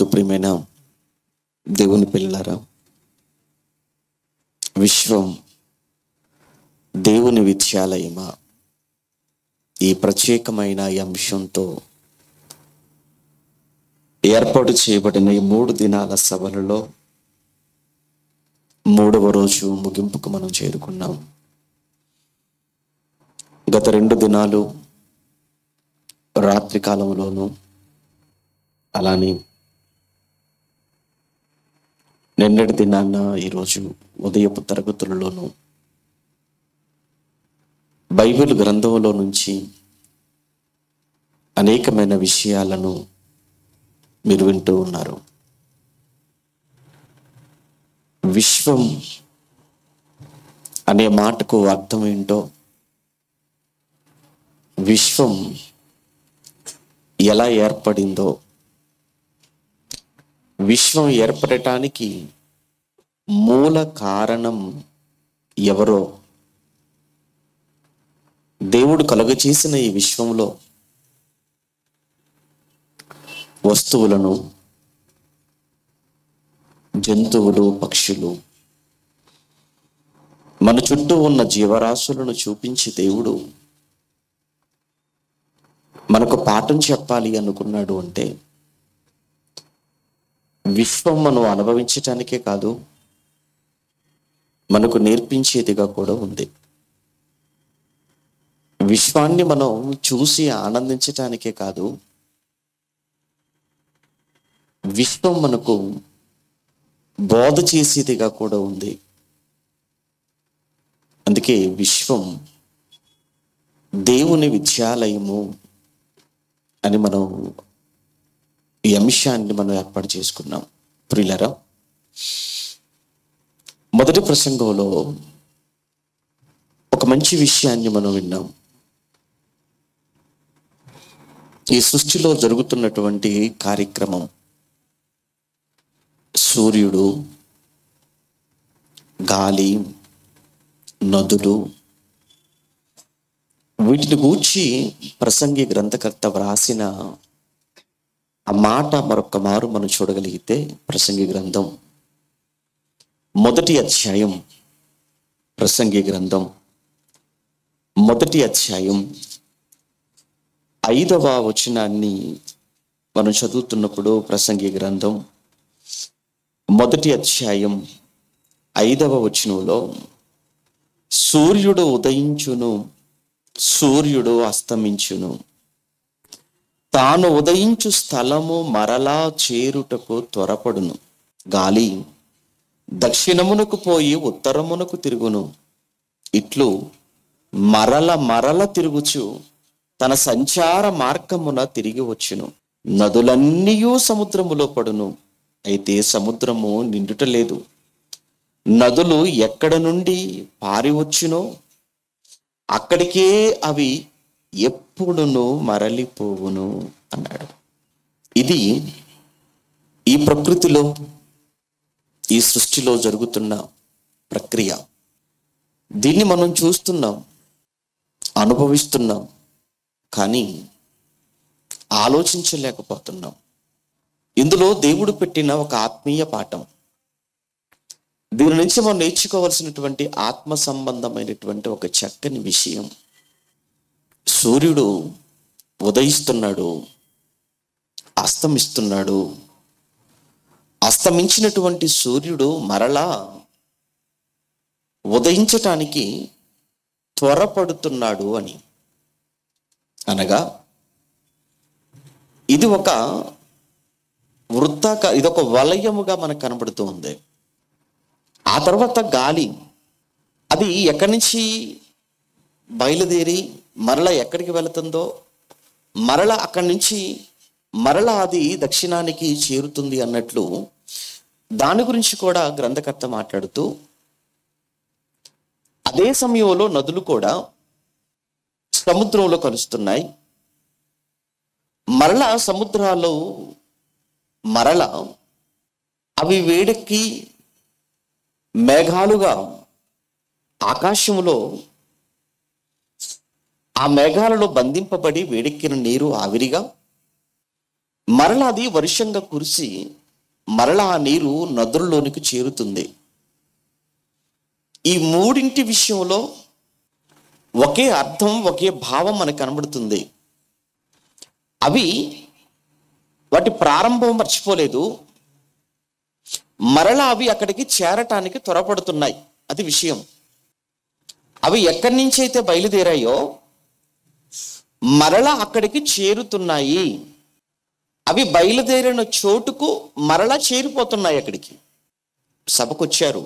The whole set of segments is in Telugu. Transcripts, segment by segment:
నందు ప్రియమైన దేవుని పిల్లలారా, విశ్వం దేవుని విద్యాలయమా, ఈ ప్రత్యేకమైన ఈ అంశంతో ఏర్పాటు చేయబడిన ఈ 3 దినాల సభలలో 3వ రోజు ముగింపుకు మనం చేరుకున్నాం. గత 2 దినాలు రాత్రి కాలంలోనూ, అలానే నిన్నటి దినాన్న ఈరోజు ఉదయపు తరగతులలోనూ బైబిల్ గ్రంథంలో నుంచి అనేకమైన విషయాలను మీరు వింటూ ఉన్నారు. విశ్వం అనే మాటకు అర్థం ఏంటో, విశ్వం ఎలా ఏర్పడిందో, విశ్వం ఏర్పడటానికి మూల కారణం ఎవరో, దేవుడు కలుగచేసిన ఈ విశ్వంలో వస్తువులను, జంతువులు, పక్షులు, మన చుట్టూ ఉన్న జీవరాశులను చూపించి దేవుడు మనకు పాఠం చెప్పాలి అనుకున్నాడు. అంటే విశ్వం మనం అనుభవించటానికే కాదు, మనకు నేర్పించేదిగా కూడా ఉంది. విశ్వాన్ని మనం చూసి ఆనందించటానికే కాదు, విశ్వం మనకు బోధ చేసేదిగా కూడా ఉంది. అందుకే విశ్వం దేవుని విద్యాలయము అని మనం ఈ అంశాన్ని మనం ఏర్పాటు చేసుకున్నాం. ప్రియులారా, మొదటి ప్రసంగంలో ఒక మంచి విషయాన్ని మనం విన్నాం. ఈ సృష్టిలో జరుగుతున్నటువంటి కార్యక్రమం, సూర్యుడు, గాలి, నదులు, వీటిని గూర్చి ప్రసంగి గ్రంథకర్త వ్రాసిన ఆ మాట మరొక మారు మనం చూడగలిగితే, ప్రసంగి గ్రంథం 1వ అధ్యాయం, ప్రసంగి గ్రంథం 1వ అధ్యాయం 5వ వచనాన్ని మనం చదువుతున్నప్పుడు, ప్రసంగి గ్రంథం 1వ అధ్యాయం 5వ వచనంలో, సూర్యుడు ఉదయించును, సూర్యుడు అస్తమించును, తాను ఉదయించు స్థలము మరలా చేరుటకు త్వరపడును, గాలి దక్షిణమునకు పోయి ఉత్తరమునకు తిరుగును, ఇట్లు మరల తిరుగుచు తన సంచార మార్గమున తిరిగి వచ్చును. నదులన్నీయూ సముద్రములో పడును, అయితే సముద్రము నిండుటలేదు. నదులు ఎక్కడ నుండి పారి వచ్చునో అక్కడికే అవి ఎప్పుడును మరలిపోవును అన్నాడు. ఇది ఈ ప్రకృతిలో, ఈ సృష్టిలో జరుగుతున్న ప్రక్రియ. దీన్ని మనం చూస్తున్నాం, అనుభవిస్తున్నాం, కానీ ఆలోచించలేకపోతున్నాం. ఇందులో దేవుడు పెట్టిన ఒక ఆత్మీయ పాఠం. దీని నుంచి మనం నేర్చుకోవాల్సినటువంటి ఆత్మ సంబంధమైనటువంటి ఒక చక్కని విషయం. సూర్యుడు ఉదయిస్తున్నాడు, అస్తమిస్తున్నాడు. అస్తమించినటువంటి సూర్యుడు మరలా ఉదయించటానికి త్వరపడుతున్నాడు అని అనగా, ఇది ఒక ఇదొక వలయముగా మనకు కనబడుతూ ఉంది. ఆ తర్వాత గాలి, అది ఎక్కడి నుంచి బయలుదేరి మరలా ఎక్కడికి వెళుతుందో, మరలా అక్కడి నుంచి మరలా అది దక్షిణానికి చేరుతుంది అన్నట్లు దాని గురించి కూడా గ్రంథకర్త మాట్లాడుతూ, అదే సమయంలో నదులు కూడా సముద్రంలో కలుస్తున్నాయి. మరలా సముద్రాలు మరలా అవి వేడెక్కి మేఘాలుగా ఆకాశములో, ఆ మేఘాలలో బంధింపబడి వేడెక్కిన నీరు ఆవిరిగా మరలా అది వర్షంగా కురిసి మరలా ఆ నీరు నదుల్లోనికి చేరుతుంది. ఈ మూడింటి విషయంలో ఒకే అర్థం, ఒకే భావం మనకు కనబడుతుంది. అవి వాటి ప్రారంభం మర్చిపోలేదు, మరలా అవి అక్కడికి చేరటానికి త్వరపడుతున్నాయి. అది విషయం. అవి ఎక్కడి నుంచి అయితే బయలుదేరాయో మరలా అక్కడికి చేరుతున్నాయి. అవి బయలుదేరిన చోటుకు మరలా చేరిపోతున్నాయి. అక్కడికి సభకు వచ్చారు,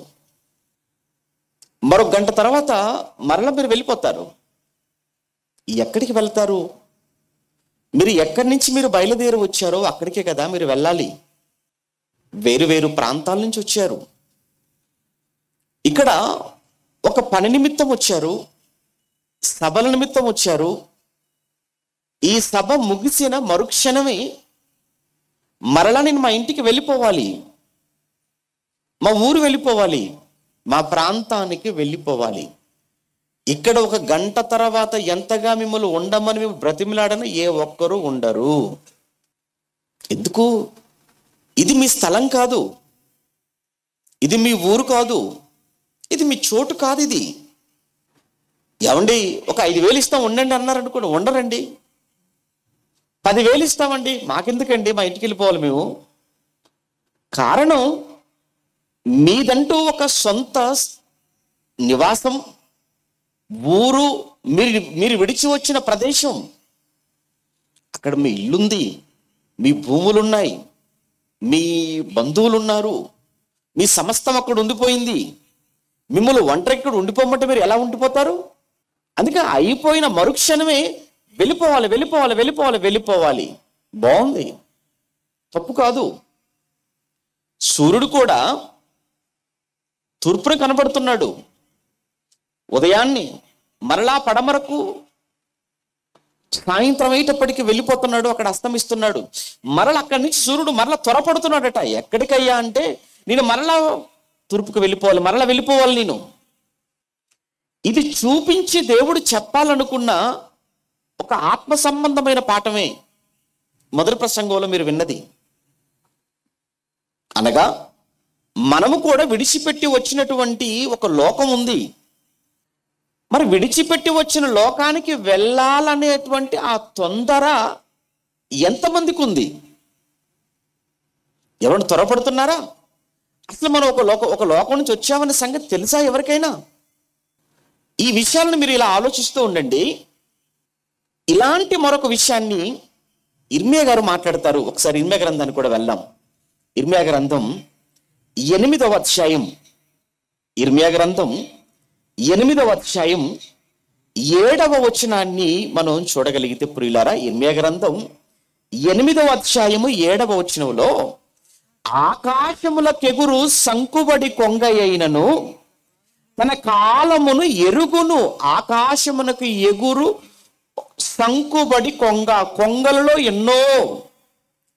మరో గంట తర్వాత మరలా మీరు వెళ్ళిపోతారు. ఎక్కడికి వెళ్తారు? మీరు ఎక్కడి నుంచి మీరు బయలుదేరి వచ్చారో అక్కడికే కదా మీరు వెళ్ళాలి. వేరు వేరు ప్రాంతాల నుంచి వచ్చారు. ఇక్కడ ఒక పని నిమిత్తం వచ్చారు, సభల నిమిత్తం వచ్చారు. ఈ సభ ముగిసిన మరుక్షణమే మరలా నేను మా ఇంటికి వెళ్ళిపోవాలి, మా ఊరు వెళ్ళిపోవాలి, మా ప్రాంతానికి వెళ్ళిపోవాలి. ఇక్కడ ఒక గంట తర్వాత ఎంతగా మిమ్మల్ని ఉండమని మేము బ్రతిమిలాడని ఏ ఒక్కరూ ఉండరు. ఎందుకు? ఇది మీ స్థలం కాదు, ఇది మీ ఊరు కాదు, ఇది మీ చోటు కాదు. ఇది ఏమండి, ఒక 5,000 ఇస్తాం ఉండండి అన్నారు అనుకోండి, ఉండరండి. 10,000 ఇస్తామండి, మాకెందుకండి, మా ఇంటికి వెళ్ళిపోవాలి మేము. కారణం, మీదంటూ ఒక సొంత నివాసం, ఊరు, మీరు విడిచి వచ్చిన ప్రదేశం, అక్కడ మీ ఇల్లుంది, మీ భూములున్నాయి, మీ బంధువులు ఉన్నారు, మీ సమస్తం అక్కడ ఉండిపోయింది. మిమ్మల్ని ఒంటరిక్కడ ఉండిపోమంటే మీరు ఎలా ఉండిపోతారు? అందుకే అయిపోయిన మరుక్షణమే వెళ్ళిపోవాలి, వెళ్ళిపోవాలి, వెళ్ళిపోవాలి, వెళ్ళిపోవాలి. బాగుంది, తప్పు కాదు. సూర్యుడు కూడా తూర్పున కనబడుతున్నాడు, ఉదయాన్ని మరలా పడమరకు సాయంత్రం అయ్యేటప్పటికి వెళ్ళిపోతున్నాడు, అక్కడ అస్తమిస్తున్నాడు. మరలా అక్కడి నుంచి సూర్యుడు మరలా త్వరపడుతున్నాడట. ఎక్కడికయ్యా అంటే, నేను మరలా తూర్పుకు వెళ్ళిపోవాలి, మరలా వెళ్ళిపోవాలి నేను. ఇది చూపించి దేవుడు చెప్పాలనుకున్న ఒక ఆత్మ సంబంధమైన పాఠమే మొదటి ప్రసంగంలో మీరు విన్నది. అనగా మనము కూడా విడిచిపెట్టి వచ్చినటువంటి ఒక లోకం ఉంది. మరి విడిచిపెట్టి వచ్చిన లోకానికి వెళ్ళాలనేటువంటి ఆ తొందర ఎంతమందికి ఉంది? ఎవరు త్వరపడుతున్నారా? అసలు మనం ఒక లోకం నుంచి వచ్చామనే సంగతి తెలుసా ఎవరికైనా? ఈ విషయాలను మీరు ఇలా ఆలోచిస్తూ ఉండండి. ఇలాంటి మరొక విషయాన్ని ఇర్మియా గారు మాట్లాడతారు. ఒకసారి ఇర్మియా గ్రంథానికి కూడా వెళ్దాం. ఇర్మియా గ్రంథం 8వ అధ్యాయం, ఇర్మియా గ్రంథం 8వ అధ్యాయం 7వ వచనాన్ని మనం చూడగలిగితే ప్రియులారా, ఇర్మియా గ్రంథం 8వ అధ్యాయము 7వ వచనంలో, ఆకాశములకెగురు సంకుబడి కొంగ అయినను తన కాలమును ఎరుగును. ఆకాశమునకు ఎగురు సంకుబడి కొంగ, కొంగలలో ఎన్నో.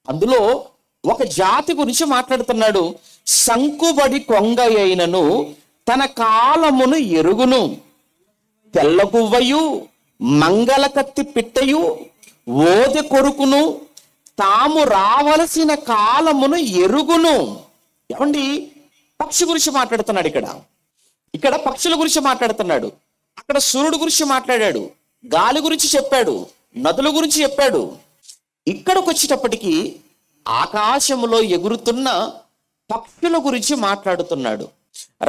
అందులో ఒక జాతి గురించి మాట్లాడుతున్నాడు. సంకుబడి కొంగ అయినను తన కాలమును ఎరుగును. తెల్లగువ్వయు మంగళ కత్తి పిట్టయు ఓదె కొరుకును తాము రావలసిన కాలమును ఎరుగును. ఏమండి, పక్షి గురించి మాట్లాడుతున్నాడు. ఇక్కడ పక్షుల గురించి మాట్లాడుతున్నాడు. అక్కడ సూర్యుడు గురించి మాట్లాడాడు, గాలి గురించి చెప్పాడు, నదుల గురించి చెప్పాడు. ఇక్కడికి వచ్చేటప్పటికి ఆకాశములో ఎగురుతున్న పక్షుల గురించి మాట్లాడుతున్నాడు.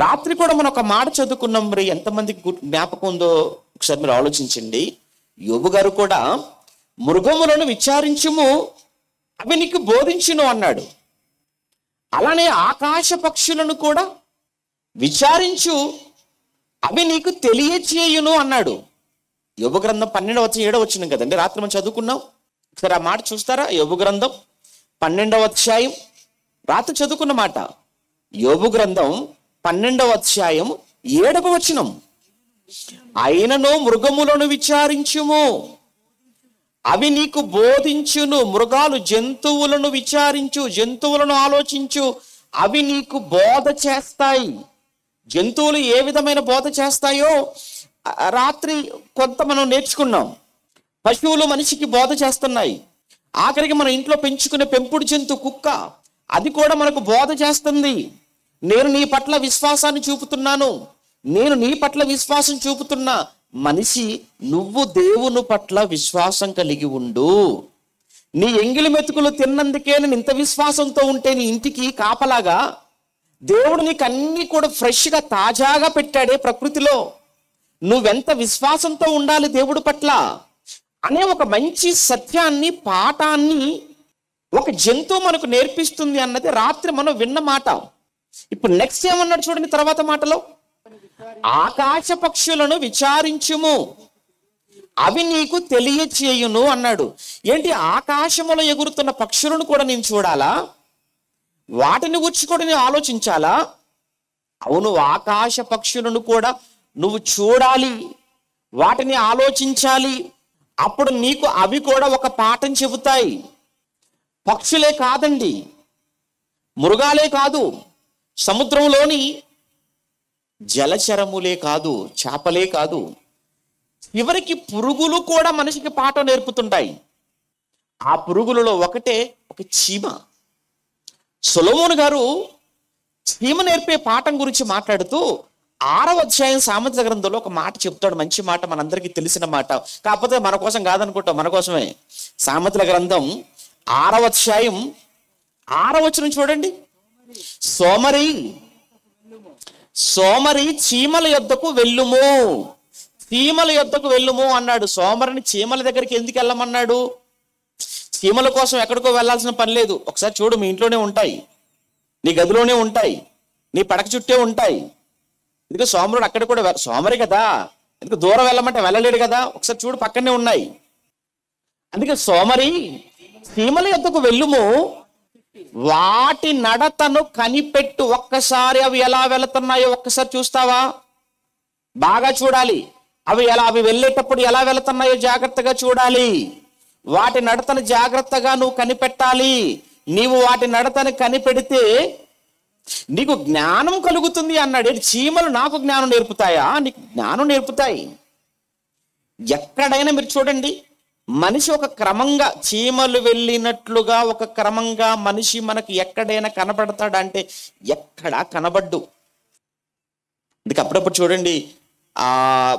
రాత్రి కూడా మనం ఒక మాట చదువుకున్నాం. మరి ఎంతమందికి జ్ఞాపకం ఉందో ఒకసారి మీరు ఆలోచించండి. యోబు గారు కూడా మృగములను విచారించుము, అవి నీకు బోధించును అన్నాడు. అలానే ఆకాశ పక్షులను కూడా విచారించు, అవి నీకు తెలియచేయును అన్నాడు. యోబు గ్రంథం 12వ వచ్చిన కదండి, రాత్రి మనం చదువుకున్నాం. ఒకసారి ఆ మాట చూస్తారా? యోబు గ్రంథం 12వ అధ్యాయం, రాత్రి చదువుకున్న మాట. యోబు గ్రంథం 12వ అధ్యాయం 7వ వచనం, అయినను మృగములను విచారించుము, అవి నీకు బోధించును. మృగాలు, జంతువులను విచారించు, జంతువులను ఆలోచించు, అవి నీకు బోధ చేస్తాయి. జంతువులు ఏ విధమైన బోధ చేస్తాయో రాత్రి కొంత మనం నేర్చుకున్నాం. పశువులు మనిషికి బోధ చేస్తున్నాయి. ఆఖరికి మన ఇంట్లో పెంచుకునే పెంపుడు జంతు కుక్క, అది కూడా మనకు బోధ చేస్తుంది. నేను నీ పట్ల విశ్వాసాన్ని చూపుతున్నాను, నేను నీ పట్ల విశ్వాసం చూపుతున్నా. మనిషి, నువ్వు దేవుని పట్ల విశ్వాసం కలిగి ఉండు. నీ ఎంగిలి మెతుకులు తిన్నందుకే నేను ఇంత విశ్వాసంతో ఉంటే నీ ఇంటికి కాపలాగా దేవుడు నీకు అన్ని కూడా ఫ్రెష్గా తాజాగా పెట్టాడే ప్రకృతిలో. నువ్వెంత విశ్వాసంతో ఉండాలి దేవుడి పట్ల అనే ఒక మంచి సత్యాన్ని, పాఠాన్ని ఒక జంతువు మనకు నేర్పిస్తుంది అన్నది రాత్రి మనం విన్న మాట. ఇప్పుడు నెక్స్ట్ ఏమన్నాడు చూడండి తర్వాత మాటలో, ఆకాశ పక్షులను విచారించుము, అవి నీకు తెలియచేయును అన్నాడు. ఏంటి, ఆకాశములో ఎగురుతున్న పక్షులను కూడా నేను చూడాలా? వాటిని గురించి కూడా నేను ఆలోచించాలా? అవును, ఆకాశ పక్షులను కూడా నువ్వు చూడాలి, వాటిని ఆలోచించాలి. అప్పుడు నీకు అవి కూడా ఒక పాఠం చెబుతాయి. పక్షులే కాదండి, మృగాలే కాదు, సముద్రంలోని జలచరములే కాదు, చేపలే కాదు, చివరికి పురుగులు కూడా మనిషికి పాఠం నేర్పుతుంటాయి. ఆ పురుగులలో ఒకటే ఒక చీమ. సొలొమోను గారు చీమ నేర్పే పాఠం గురించి మాట్లాడుతూ 6వ అధ్యాయం సామెతల గ్రంథంలో ఒక మాట చెప్తాడు. మంచి మాట, మనందరికీ తెలిసిన మాట, కాకపోతే మన కోసం కాదనుకుంటాం, మన కోసమే. సామెతల గ్రంథం 6వ అధ్యాయం 6వ వచనం చూడండి. సోమరి చీమల యొద్దకు వెళ్ళుము, చీమల యొద్దకు వెళ్ళుము అన్నాడు. సోమరిని చీమల దగ్గరికి ఎందుకు వెళ్ళమన్నాడు? చీమల కోసం ఎక్కడికో వెళ్ళాల్సిన పని లేదు. ఒకసారి చూడు, మీ ఇంట్లోనే ఉంటాయి, నీ గదిలోనే ఉంటాయి, నీ పడక చుట్టే ఉంటాయి. ఎందుకంటే సోమరుడు అక్కడ కూడా సోమరి కదా, ఎందుకు దూరం వెళ్ళమంటే వెళ్ళలేడు కదా. ఒకసారి చూడు, పక్కనే ఉన్నాయి. అందుకే సోమరి చీమల యొద్దకు వెళ్ళుము, వాటి నడతను కనిపెట్టు. ఒక్కసారి అవి ఎలా వెళుతున్నాయో ఒక్కసారి చూస్తావా? బాగా చూడాలి. అవి వెళ్ళేటప్పుడు ఎలా వెళుతున్నాయో జాగ్రత్తగా చూడాలి. వాటి నడతను జాగ్రత్తగా నువ్వు కనిపెట్టాలి. నీవు వాటి నడతను కనిపెడితే నీకు జ్ఞానం కలుగుతుంది అన్నాడు. చీమలు నాకు జ్ఞానం నేర్పుతాయా? నీకు జ్ఞానం నేర్పుతాయి. ఎక్కడైనా మీరు చూడండి, మనిషి ఒక క్రమంగా, చీమలు వెళ్ళినట్లుగా ఒక క్రమంగా మనిషి మనకు ఎక్కడైనా కనబడతాడంటే ఎక్కడా కనబడ్డు. అందుకే అప్పుడప్పుడు చూడండి, ఆ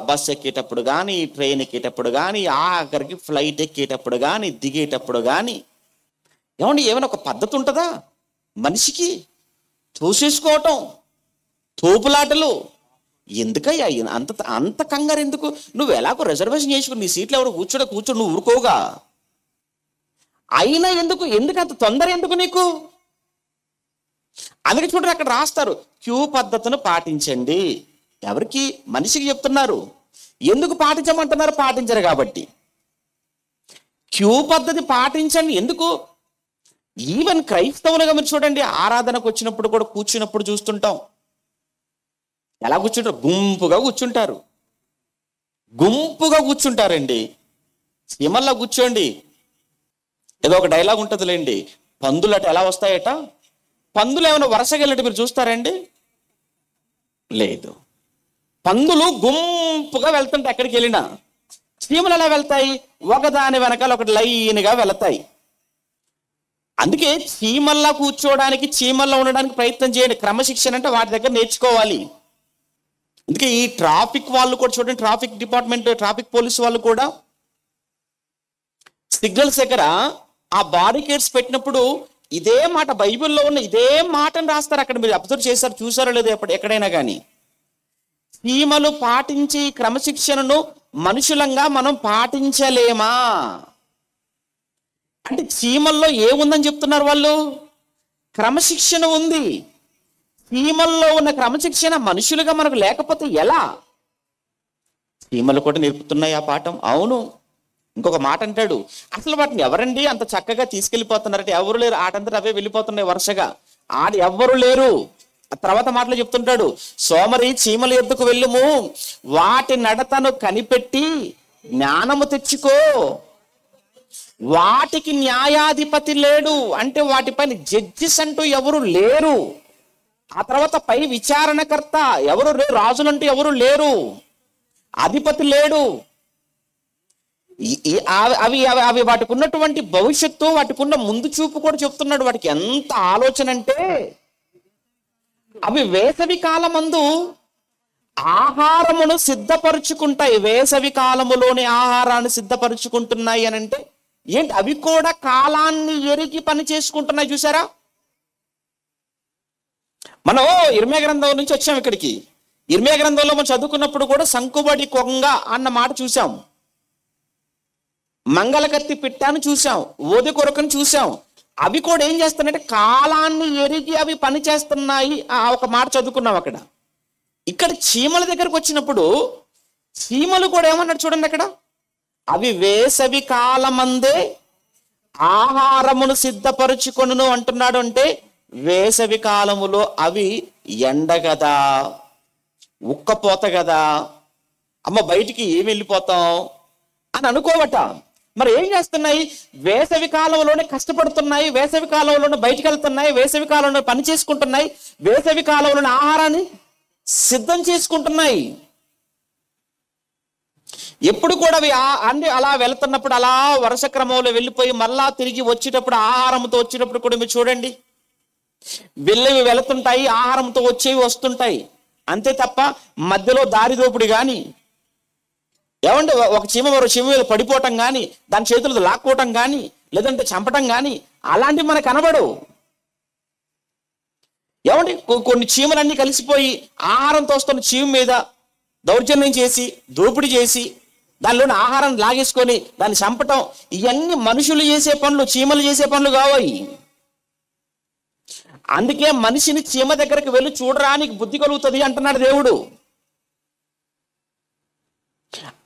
బస్ ఎక్కేటప్పుడు కానీ, ట్రైన్ ఎక్కేటప్పుడు కానీ, ఆఖరికి ఫ్లైట్ ఎక్కేటప్పుడు కానీ, దిగేటప్పుడు కానీ, ఏమైనా ఒక పద్ధతి ఉంటుందా మనిషికి? చూసేసుకోవటం, తోపులాటలు. ఎందుకయ్యా అంత కంగారు ఎందుకు? నువ్వు ఎలాగో రిజర్వేషన్ చేసుకుని నీ సీట్లు ఎవరు కూర్చోడు, నువ్వు ఊరుకోగా. అయినా ఎందుకు అంత తొందర ఎందుకు నీకు? అందుకే చూడండి, అక్కడ రాస్తారు, క్యూ పద్ధతిని పాటించండి. ఎవరికి? మనిషికి చెప్తున్నారు. ఎందుకు పాటించమంటున్నారు? పాటించరు కాబట్టి. క్యూ పద్ధతి పాటించండి. ఎందుకు? ఈవెన్ క్రైస్తవులుగా మీరు చూడండి, ఆరాధనకు వచ్చినప్పుడు కూడా కూర్చున్నప్పుడు చూస్తుంటాం. ఎలా కూర్చుంటారు? గుంపుగా కూర్చుంటారండి. సీమల్లా కూర్చోండి. ఏదో ఒక డైలాగ్ ఉంటుందిలేండి, పందులట ఎలా వస్తాయట. పందులు ఏమైనా వరుసగా వెళ్ళినట్టు మీరు చూస్తారండి? లేదు. పందులు గుంపుగా వెళ్తుంటే ఎక్కడికి వెళ్ళినా. చీమలు ఎలా వెళ్తాయి? ఒకదాని వెనకాల ఒకటి లైన్గా వెళతాయి. అందుకే చీమల్లా కూర్చోవడానికి, చీమల్లా ఉండడానికి ప్రయత్నం చేయండి. క్రమశిక్షణ అంటే వాటి దగ్గర నేర్చుకోవాలి. అందుకే ఈ ట్రాఫిక్ వాళ్ళు కూడా చూడండి, ట్రాఫిక్ డిపార్ట్మెంట్, ట్రాఫిక్ పోలీసు వాళ్ళు కూడా సిగ్నల్స్ దగ్గర ఆ బారికేడ్స్ పెట్టినప్పుడు ఇదే మాట, బైబిల్లో ఉన్న ఇదే మాటను రాస్తారు అక్కడ. మీరు అబ్జర్వ్ చేశారు, చూసారో లేదో ఎక్కడైనా కానీ. చీమలు పాటించి క్రమశిక్షణను మనుషులంగా మనం పాటించలేమా అంటే చీమల్లో ఏముందని చెప్తున్నారు వాళ్ళు? క్రమశిక్షణ ఉంది. చీమల్లో ఉన్న క్రమశిక్షణ మనుషులుగా మనకు లేకపోతే ఎలా? చీమలు కూడా నేర్పుతున్నాయి ఆ పాఠం. అవును. ఇంకొక మాట అంటాడు, అసలు వాటిని ఎవరండి అంత చక్కగా తీసుకెళ్ళిపోతున్నారంటే ఎవరు లేరు, ఆటంతట అవే వెళ్ళిపోతున్నాయి వరుసగా. ఎవ్వరు లేరు. తర్వాత మాటలు చెప్తుంటాడు, సోమరి చీమల యొద్దకు వెళ్ళుము, వాటి నడతను కనిపెట్టి జ్ఞానము తెచ్చుకో. వాటికి న్యాయాధిపతి లేడు అంటే వాటిపైన జడ్జిస్ అంటూ ఎవరు లేరు. ఆ తర్వాత పై విచారణకర్త ఎవరు లేరు, రాజులంటూ ఎవరు లేరు, అధిపతి లేడు. అవి అవి అవి వాటికి ఉన్నటువంటి భవిష్యత్తు, వాటికి ఉన్న ముందు చూపు కూడా చెప్తున్నాడు. వాటికి ఎంత ఆలోచన అంటే, అవి వేసవి కాలమందు ఆహారమును సిద్ధపరుచుకుంటాయి. వేసవి కాలములోని ఆహారాన్ని సిద్ధపరుచుకుంటున్నాయి అని అంటే ఏంటి? అవి కూడా కాలాన్ని ఎరిగి పని చేసుకుంటున్నాయి. చూసారా? మనం ఇర్మియా గ్రంథం నుంచి వచ్చాం ఇక్కడికి. ఇర్మియా గ్రంథంలో మనం చదువుకున్నప్పుడు కూడా సంకుబడి కొంగ అన్న మాట చూసాం, మంగళకత్తి పిట్టాను చూసాం, ఓది కొరకను చూసాం. అవి కూడా ఏం చేస్తున్నాయంటే కాలాన్ని ఎరిగి అవి పని చేస్తున్నాయి. ఒక మాట చదువుకున్నాం అక్కడ. ఇక్కడ చీమల దగ్గరకు వచ్చినప్పుడు చీమలు కూడా ఏమన్నాడు చూడండి అక్కడ, అవి వేసవి కాలమందే ఆహారమును సిద్ధపరుచుకొనును అంటున్నాడు. అంటే వేసవి కాలములో అవి ఎండ కదా, ఉక్కపోత కదా, అమ్మ బయటికి ఏమి వెళ్ళిపోతాం అని అనుకోవట. మరి ఏం చేస్తున్నాయి? వేసవి కాలంలోనే కష్టపడుతున్నాయి, వేసవి కాలంలోనే బయటికి వెళ్తున్నాయి, వేసవి కాలంలో పని చేసుకుంటున్నాయి, వేసవి కాలంలోని ఆహారాన్ని సిద్ధం చేసుకుంటున్నాయి. ఎప్పుడు కూడా అవి అన్ని అలా వెళ్తున్నప్పుడు అలా వరుస క్రమంలో వెళ్ళిపోయి మళ్ళా తిరిగి వచ్చేటప్పుడు ఆహారంతో వచ్చేటప్పుడు కూడా మీరు చూడండి, వెళ్ళేవి వెళుతుంటాయి, ఆహారంతో వచ్చేవి వస్తుంటాయి. అంతే తప్ప మధ్యలో దారిదోపుడి కానీ, ఏమంటే ఒక చీమ మరో చీమ మీద పడిపోవటం కానీ, దాని చేతులతో లాక్కోవటం కానీ, లేదంటే చంపటం కానీ అలాంటివి మనకు కనబడవు. ఏమంటే కొన్ని చీమలన్నీ కలిసిపోయి ఆహారంతో వస్తున్న చీమ మీద దౌర్జన్యం చేసి, దోపిడీ చేసి, దానిలోని ఆహారం లాగేసుకొని దాన్ని చంపటం, ఇవన్నీ మనుషులు చేసే పనులు, చీమలు చేసే పనులు కావాలి. అందుకే మనిషిని చీమ దగ్గరికి వెళ్ళి చూడరా, నీకు బుద్ధి కలుగుతుంది అంటున్నాడు దేవుడు.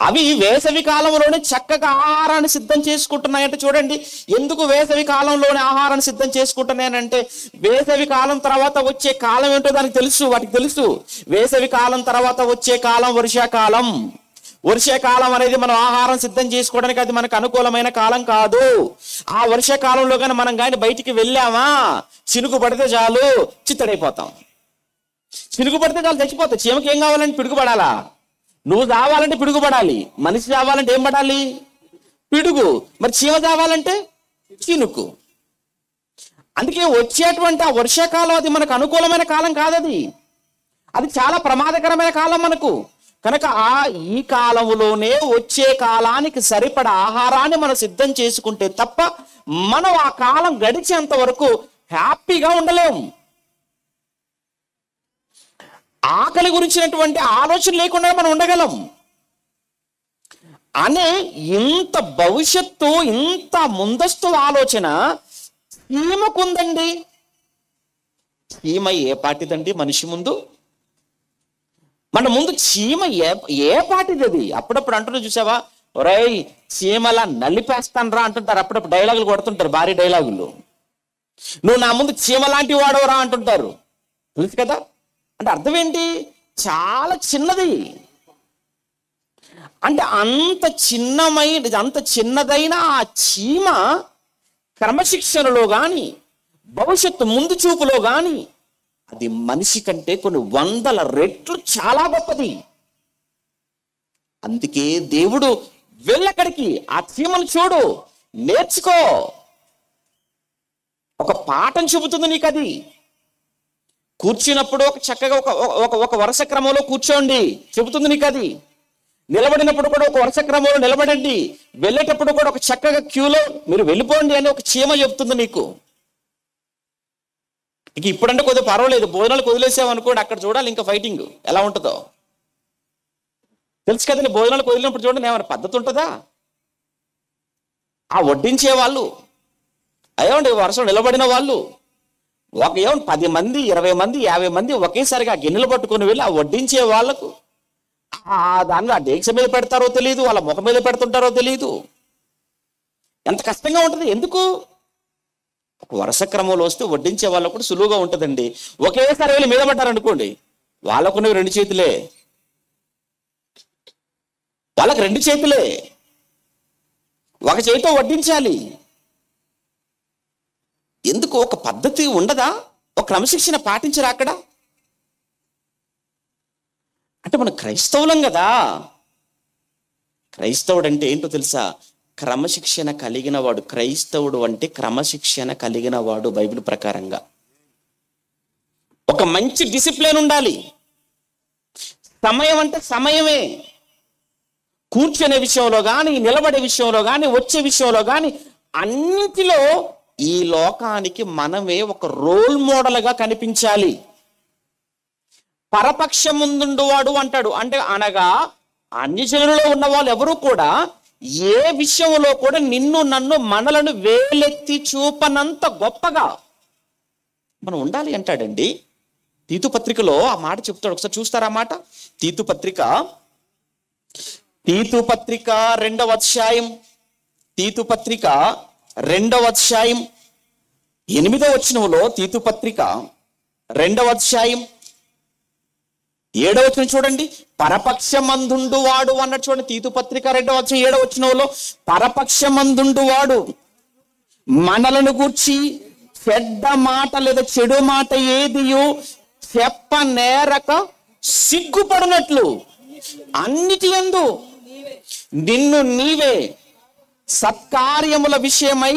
అవి వేసవి కాలంలోనే చక్కగా ఆహారాన్ని సిద్ధం చేసుకుంటున్నాయంటే చూడండి, ఎందుకు వేసవి కాలంలోనే ఆహారాన్ని సిద్ధం చేసుకుంటున్నాయనంటే వేసవి కాలం తర్వాత వచ్చే కాలం ఏంటో దానికి తెలుసు, వాటికి తెలుసు. వేసవి కాలం తర్వాత వచ్చే కాలం వర్షాకాలం. వర్షాకాలం అనేది మనం ఆహారం సిద్ధం చేసుకోవడానికి అది మనకు అనుకూలమైన కాలం కాదు. ఆ వర్షాకాలంలో కానీ మనం కానీ బయటికి వెళ్ళామా, చినుకు పడితే చాలు చిత్తడైపోతాం. చినుకు పడితే చాలు చచ్చిపోతాం. చీమకి ఏం కావాలంటే పిడుగుపడాలా? నువ్వు చావాలంటే పిడుగుపడాలి. మనిషి చావాలంటే ఏం పడాలి? పిడుగు. మరి చీమ చావాలంటే చినుకు. అందుకే వచ్చేటువంటి ఆ వర్షాకాలం అది మనకు అనుకూలమైన కాలం కాదది, అది చాలా ప్రమాదకరమైన కాలం మనకు. కనుక ఈ కాలంలోనే వచ్చే కాలానికి సరిపడా ఆహారాన్ని మనం సిద్ధం చేసుకుంటే తప్ప మనం ఆ కాలం గడిచేంత వరకు హ్యాపీగా ఉండలేము. ఆకలి గురించినటువంటి ఆలోచన లేకుండా మనం ఉండగలం అనే ఇంత భవిష్యత్తు, ఇంత ముందస్తు ఆలోచన చీమకుందండి. చీమ ఏ పాటిదండి మనిషి ముందు? మన ముందు చీమ ఏ పాటిది అది? అప్పుడప్పుడు అంటున్నా చూసావా, ఒరేయ్ చీమలా నలిపేస్తాను రా అంటుంటారు. అప్పుడప్పుడు డైలాగులు కొడుతుంటారు, భారీ డైలాగులు. నువ్వు నా ముందు చీమ లాంటి వాడవరా అంటుంటారు. తెలుసు కదా? అంటే అర్థం ఏంటి? చాలా చిన్నది. అంటే అంత చిన్నదైన ఆ చీమ క్రమశిక్షణలో కానీ, భవిష్యత్తు ముందు చూపులో కానీ అది మనిషి కంటే కొన్ని 100 రెట్లు చాలా గొప్పది. అందుకే దేవుడు వెళ్ళక్కడికి, ఆ చీమను చూడు, నేర్చుకో, ఒక పాఠం చెబుతుంది నీకు అది. కూర్చున్నప్పుడు ఒక చక్కగా ఒక వరుస క్రమంలో కూర్చోండి చెబుతుంది నీకు అది. నిలబడినప్పుడు కూడా ఒక వరుస క్రమంలో నిలబడండి. వెళ్ళేటప్పుడు కూడా ఒక చక్కగా క్యూలో మీరు వెళ్ళిపోండి అని ఒక చీమ చెబుతుంది నీకు. ఇక ఇప్పుడంటే కొద్దిగా పర్వాలేదు, భోజనాలు వదిలేసామనుకోండి, అక్కడ చూడాలి ఇంకా ఫైటింగ్ ఎలా ఉంటుందో తెలుసు కదండి. భోజనాలు వదిలినప్పుడు చూడండి ఏమైనా పద్ధతి ఉంటుందా? ఆ వడ్డించే వాళ్ళు, అయ్యండి వరుసలో నిలబడిన వాళ్ళు, ఒక 10 మంది 20 మంది 50 మంది ఒకేసారిగా గిన్నెలు పట్టుకొని వెళ్ళి ఆ వడ్డించే వాళ్ళకు దాన్ని ఆ డేక్ష మీద పెడతారో తెలియదు, వాళ్ళ ముఖం మీద పెడుతుంటారో తెలియదు. ఎంత కష్టంగా ఉంటుంది. ఎందుకు? ఒక వరుస క్రమంలో వస్తే వడ్డించే వాళ్ళకు కూడా సులువుగా ఉంటుందండి. ఒకేసారి వెళ్ళి మీద పడ్డారు అనుకోండి, వాళ్ళకున్నవి 2 చేతులే, వాళ్ళకి 2 చేతులే, ఒక చేతితో వడ్డించాలి. ఎందుకు? ఒక పద్ధతి ఉండదా? ఒక క్రమశిక్షణ పాటించరా అక్కడ? అంటే మనం క్రైస్తవులం కదా, క్రైస్తవుడు అంటే ఏంటో తెలుసా? క్రమశిక్షణ కలిగిన వాడు. క్రైస్తవుడు అంటే క్రమశిక్షణ కలిగిన వాడు. బైబిల్ ప్రకారంగా ఒక మంచి డిసిప్లిన్ ఉండాలి. సమయం అంటే సమయమే. కూర్చునే విషయంలో కానీ, నిలబడే విషయంలో కానీ, వచ్చే విషయంలో కానీ అన్నిటిలో ఈ లోకానికి మనమే ఒక రోల్ మోడల్గా కనిపించాలి. పరపక్షం ముందుండువాడు అంటాడు. అంటే అనగా అన్ని జనులలో ఉన్న వాళ్ళు ఎవరు కూడా ఏ విషయంలో కూడా నిన్ను నన్ను మనలను వేలెత్తి చూపనంత గొప్పగా మనం ఉండాలి అంటాడండి. తీతు పత్రికలో ఆ మాట చెప్తాడు. ఒకసారి చూస్తారా ఆ మాట? తీతు పత్రిక 2వ అధ్యాయం, తీతు పత్రిక 2వ అధ్యాయం 8వ వచనంలో, తీతు పత్రిక 2వ అధ్యాయం 7వ వచనం చూడండి. పరపక్షమందుండు వాడు అన్నట్టు చూడండి. తీతు పత్రిక 2వ అధ్యాయం 7వ వచనంలో పరపక్షమందుండు వాడు మనలను గూర్చి చెడ్డ మాట లేదా చెడు మాట ఏదియో చెప్పనేరక సిగ్గుపడినట్లు అన్నిటి యందు నిన్ను నీవే సత్కార్యముల విషయమై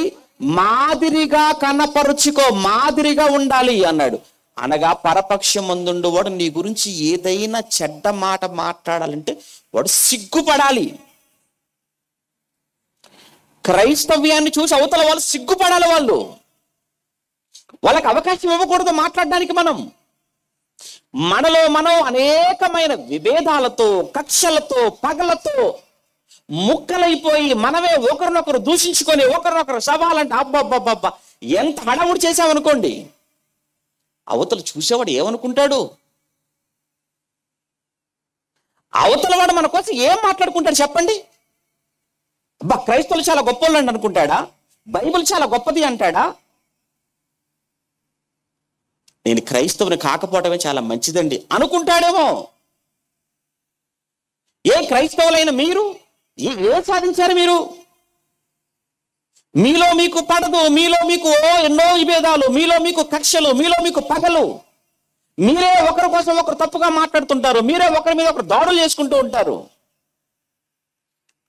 మాదిరిగా కనపరుచుకో. మాదిరిగా ఉండాలి అన్నాడు. అనగా పరపక్షమందుండు వాడు నీ గురించి ఏదైనా చెడ్డ మాట మాట్లాడాలంటే వాడు సిగ్గుపడాలి. క్రైస్తవ్యాన్ని చూసి అవతల వాళ్ళు సిగ్గుపడాలి. వాళ్ళకి అవకాశం ఇవ్వకూడదు మాట్లాడడానికి. మనలో మనం అనేకమైన విభేదాలతో, కక్షలతో, పగలతో ముక్కలైపోయి మనమే ఒకరినొకరు దూషించుకొని ఒకరినొకరు సవాలంటే అబ్బబ్బబ్బబ్బా ఎంత హడావుడి చేసామనుకోండి, అవతల చూసేవాడు ఏమనుకుంటాడు? అవతల వాడు మన కోసం ఏం మాట్లాడుకుంటాడు చెప్పండి? అబ్బా క్రైస్తవులు చాలా గొప్పవాళ్ళు అనుకుంటాడా? బైబిల్ చాలా గొప్పది అంటాడా? నేను క్రైస్తవుని కాకపోవటమే చాలా మంచిదండి అనుకుంటాడేమో. ఏ క్రైస్తవులైన మీరు ఏ సాధించారు? మీలో మీకు పడదు, మీలో మీకు ఎన్నో విభేదాలు, మీలో మీకు కక్షలు, మీలో మీకు పగలు, మీరే ఒకరి కోసం ఒకరు తప్పుగా మాట్లాడుతుంటారు, మీరే ఒకరి మీద ఒకరు దాడులు చేసుకుంటూ ఉంటారు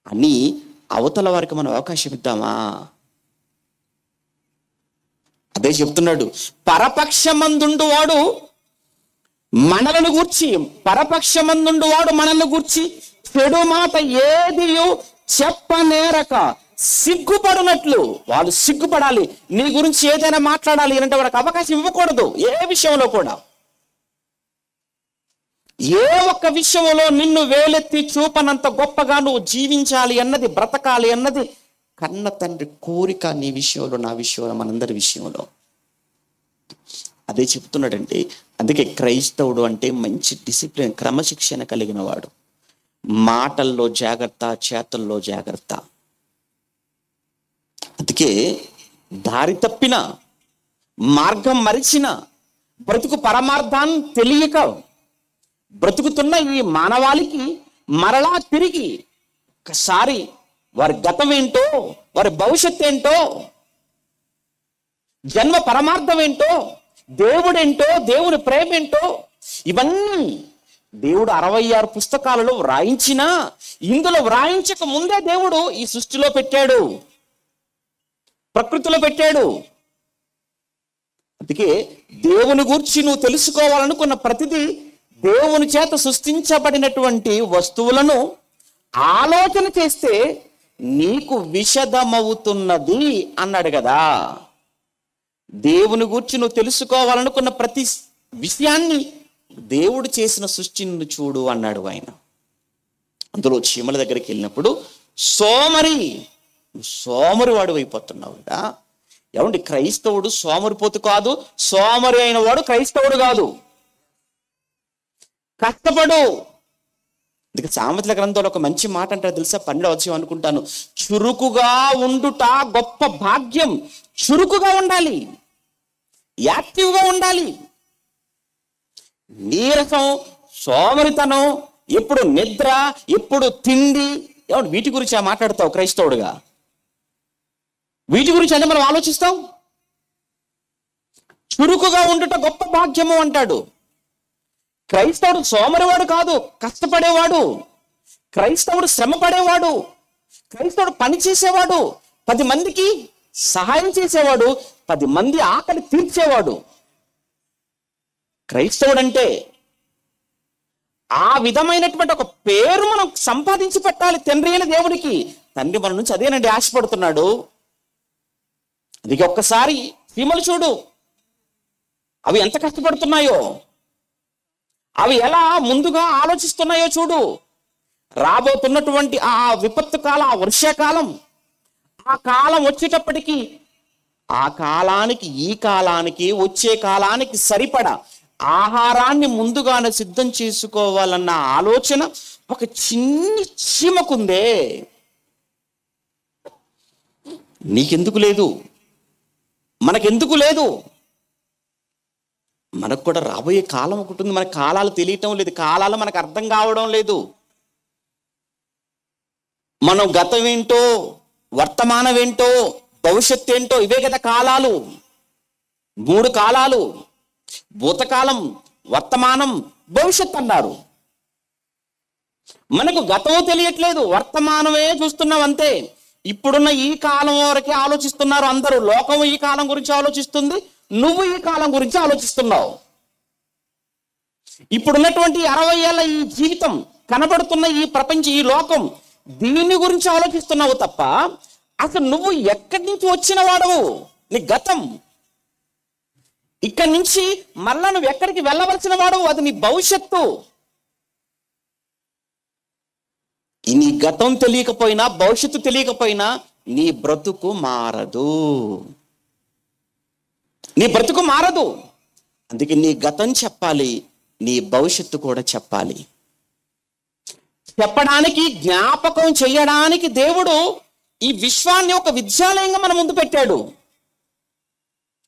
అని అవతల వారికి మనం అవకాశం ఇద్దామా? అదే చెప్తున్నాడు. పరపక్షమందుండు వాడు మనలను గూర్చి, పరపక్షమందుండు వాడు మనల్ని గూర్చి చెడు మాట ఏదియో చెప్పనేరక సిగ్గుపడినట్లు. వాళ్ళు సిగ్గుపడాలి. నీ గురించి ఏదైనా మాట్లాడాలి అంటే వాడికి అవకాశం ఇవ్వకూడదు. ఏ విషయంలో కూడా, ఏ ఒక్క విషయంలో నిన్ను వేలెత్తి చూపనంత గొప్పగా నువ్వు జీవించాలి అన్నది, బ్రతకాలి అన్నది కన్న తండ్రి కోరిక. నీ విషయంలో, నా విషయంలో, మనందరి విషయంలో అదే చెప్తున్నాడండి. అందుకే క్రైస్తవుడు అంటే మంచి డిసిప్లిన్, క్రమశిక్షణ కలిగిన వాడు. మాటల్లో జాగ్రత్త, చేతల్లో జాగ్రత్త. అందుకే దారి తప్పిన, మార్గం మరిచిన, బ్రతుకు పరమార్థాన్ని తెలియక బ్రతుకుతున్న ఈ మానవాళికి మరలా తిరిగి ఒకసారి వారి గతం ఏంటో, వారి భవిష్యత్తు ఏంటో, జన్మ పరమార్థం ఏంటో, దేవుడేంటో, దేవుని ప్రేమ ఏంటో, ఇవన్నీ దేవుడు 66 పుస్తకాలలో వ్రాయించినా ఇందులో వ్రాయించక ముందే దేవుడు ఈ సృష్టిలో పెట్టాడు, ప్రకృతిలో పెట్టాడు. అందుకే దేవుని గురించి నువ్వు తెలుసుకోవాలనుకున్న ప్రతిదీ దేవుని చేత సృష్టించబడినటువంటి వస్తువులను ఆలోచన చేస్తే నీకు విషదమవుతున్నది అన్నాడు కదా. దేవుని గురించి నువ్వు తెలుసుకోవాలనుకున్న ప్రతి విషయాన్ని దేవుడు చేసిన సృష్టిని చూడు అన్నాడు ఆయన. అందులో చీమల దగ్గరికి వెళ్ళినప్పుడు సోమరి వాడు అయిపోతున్నావు కదా. ఏమండి, క్రైస్తవుడు సోమరిపోతు కాదు, సోమరి అయిన వాడు క్రైస్తవుడు కాదు. కష్టపడు. అందుకే సామెతల గ్రంథంలో ఒక మంచి మాట అంటారు తెలుసా? 12వ అధ్యాయం అనుకుంటాను. చురుకుగా ఉండుట గొప్ప భాగ్యం. చురుకుగా ఉండాలి, యాక్టివ్గా ఉండాలి. నీరసం, సోమరితనం, ఎప్పుడు నిద్ర, ఎప్పుడు తిండి, ఏమంటే వీటి గురించి మాట్లాడతావు క్రైస్తవుడుగా? వీటి గురించి అంటే మనం ఆలోచిస్తాం. చురుకుగా ఉండుట గొప్ప భాగ్యము అంటాడు. క్రైస్తవుడు సోమరివాడు కాదు, కష్టపడేవాడు. క్రైస్తవుడు శ్రమ పడేవాడు, క్రైస్తవుడు పని చేసేవాడు, 10 మందికి సహాయం చేసేవాడు, 10 మంది ఆకలి తీర్చేవాడు క్రైస్తవుడు అంటే. ఆ విధమైనటువంటి ఒక పేరు మనం సంపాదించి పెట్టాలి తండ్రి అయిన దేవుడికి. తండ్రి మన నుంచి అదేనండి ఆశపడుతున్నాడు. అది ఒక్కసారి చీమలు చూడు, అవి ఎంత కష్టపడుతున్నాయో, అవి ఎలా ముందుగా ఆలోచిస్తున్నాయో చూడు. రాబోతున్నటువంటి ఆ విపత్తు కాలం, ఆ వర్షాకాలం, ఆ కాలం వచ్చేటప్పటికి ఆ కాలానికి, ఈ కాలానికి, వచ్చే కాలానికి సరిపడా ఆహారాన్ని ముందుగానే సిద్ధం చేసుకోవాలన్న ఆలోచన ఒక చిన్ని చీమకుందే. నీకెందుకు లేదు? మనకెందుకు లేదు? మనకు కూడా రాబోయే కాలం ఒకటి ఉంది. మన కాలాలు తెలియటం లేదు, కాలాలు మనకు అర్థం కావడం లేదు. మనం గతం ఏంటో, వర్తమానం ఏంటో, భవిష్యత్తు ఏంటో, ఇవే కదా కాలాలు. 3 కాలాలు: భూతకాలం, వర్తమానం, భవిష్యత్తు అన్నారు. మనకు గతం తెలియట్లేదు, వర్తమానమే చూస్తున్నాం అంతే. ఇప్పుడున్న ఈ కాలం వరకే ఆలోచిస్తున్నారు అందరూ. లోకం ఈ కాలం గురించి ఆలోచిస్తుంది, నువ్వు ఈ కాలం గురించి ఆలోచిస్తున్నావు. ఇప్పుడున్నటువంటి 60 ఏళ్ళ ఈ జీవితం, కనబడుతున్న ఈ ప్రపంచం, ఈ లోకం, దీని గురించి ఆలోచిస్తున్నావు తప్ప అసలు నువ్వు ఎక్కడి నుంచి వచ్చిన వాడవు? నీ గతం. ఇక్కడి నుంచి మళ్ళా నువ్వు ఎక్కడికి వెళ్ళవలసిన వాడవు, అది నీ భవిష్యత్తు. నీ గతం తెలియకపోయినా, భవిష్యత్తు తెలియకపోయినా నీ బ్రతుకు మారదు. నీ బ్రతుకు మారదు. అందుకే నీ గతం చెప్పాలి, నీ భవిష్యత్తు కూడా చెప్పాలి. చెప్పడానికి, జ్ఞాపకం చేయడానికి దేవుడు ఈ విశ్వాన్ని ఒక విద్యాలయంగా మన ముందు పెట్టాడు.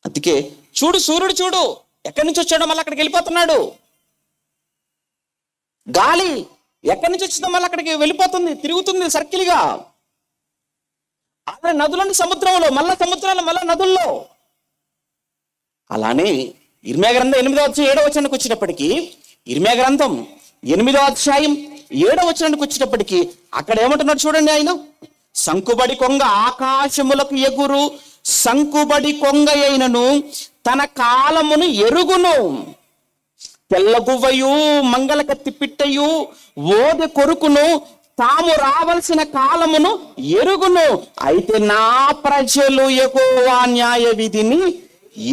అందుకే చూడు, సూర్యుడు చూడు ఎక్కడి నుంచి వచ్చాడో మళ్ళీ అక్కడికి వెళ్ళిపోతున్నాడు. గాలి ఎక్కడి నుంచి వచ్చిందో మళ్ళీ అక్కడికి వెళ్ళిపోతుంది, తిరుగుతుంది సర్కిల్గా. అలా నదులని సముద్రంలో, మళ్ళా సముద్రాలు, మళ్ళా నదుల్లో. అలానే ఇర్మియా గ్రంథం 8వ అధ్యాయం 7వ వచనానికి వచ్చినప్పటికీ, ఇర్మియా గ్రంథం 8వ అధ్యాయం 7వ వచనానికి వచ్చినప్పటికీ అక్కడ ఏమంటున్నాడు చూడండి ఆయన. సంకుబడి కొంగ ఆకాశములకు ఎగురు, సంకుబడి కొంగ అయినను తన కాలమును ఎరుగును. తెల్లగువ్వయు మంగళ కత్తి పిట్టయు ఓది కొరుకును తాము రావలసిన కాలమును ఎరుగును. అయితే నా ప్రజలు యెహోవా న్యాయ విధిని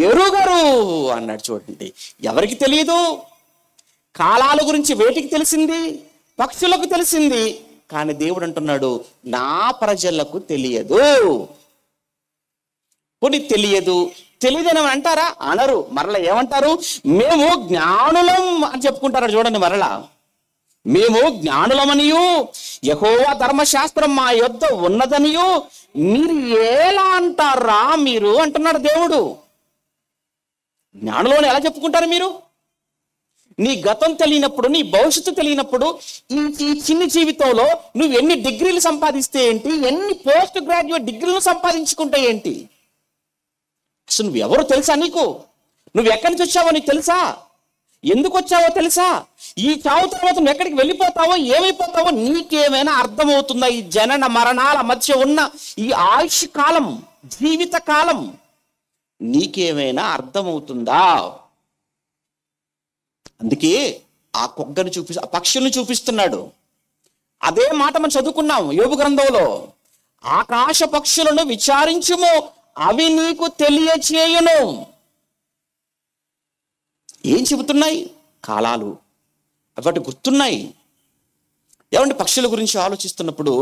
ఎరుగరు అన్నాడు. చూడండి, ఎవరికి తెలియదు? కాలాల గురించి వేటికి తెలిసింది? పక్షులకు తెలిసింది. కానీ దేవుడు అంటున్నాడు, నా ప్రజలకు తెలియదు. కొన్ని తెలియదని అంటారా? అనరు. మరలా ఏమంటారు? మేము జ్ఞానులం అని చెప్పుకుంటారు. చూడండి, మరలా మేము జ్ఞానులమనియు యెహోవా ధర్మశాస్త్రం మా యొద్ద ఉన్నదనియు మీరు ఎలా అంటారా మీరు అంటున్నాడు దేవుడు. జ్ఞానులని ఎలా చెప్పుకుంటారు మీరు? నీ గతం తెలియనప్పుడు, నీ భవిష్యత్తు తెలియనప్పుడు, ఈ చిన్న జీవితంలో నువ్వు ఎన్ని డిగ్రీలు సంపాదిస్తే ఏంటి, ఎన్ని పోస్ట్ గ్రాడ్యుయేట్ డిగ్రీలు సంపాదించుకుంటే ఏంటి? అసలు నువ్వెవరో తెలుసా? నీకు నువ్వు ఎక్కడి నుంచి వచ్చావో నీకు తెలుసా? ఎందుకు వచ్చావో తెలుసా? ఈ చావు తర్వాత నువ్వు ఎక్కడికి వెళ్ళిపోతావో, ఏమైపోతావో నీకేమైనా అర్థమవుతుందా? ఈ జనన మరణాల మధ్య ఉన్న ఈ ఆయుష్ కాలం, జీవిత కాలం నీకేమైనా అర్థమవుతుందా? అందుకే ఆ కొగ్గను ఆ పక్షులను చూపిస్తున్నాడు. అదే మాట మనం చదువుకున్నాం యోబు గ్రంథంలో. ఆకాశ పక్షులను విచారించుము, అవి నీకు తెలియచేయును. ఏం చెబుతున్నాయి? కాలాలు, వాటి గుర్తున్నాయి. ఏమంటే పక్షుల గురించి ఆలోచిస్తున్నప్పుడు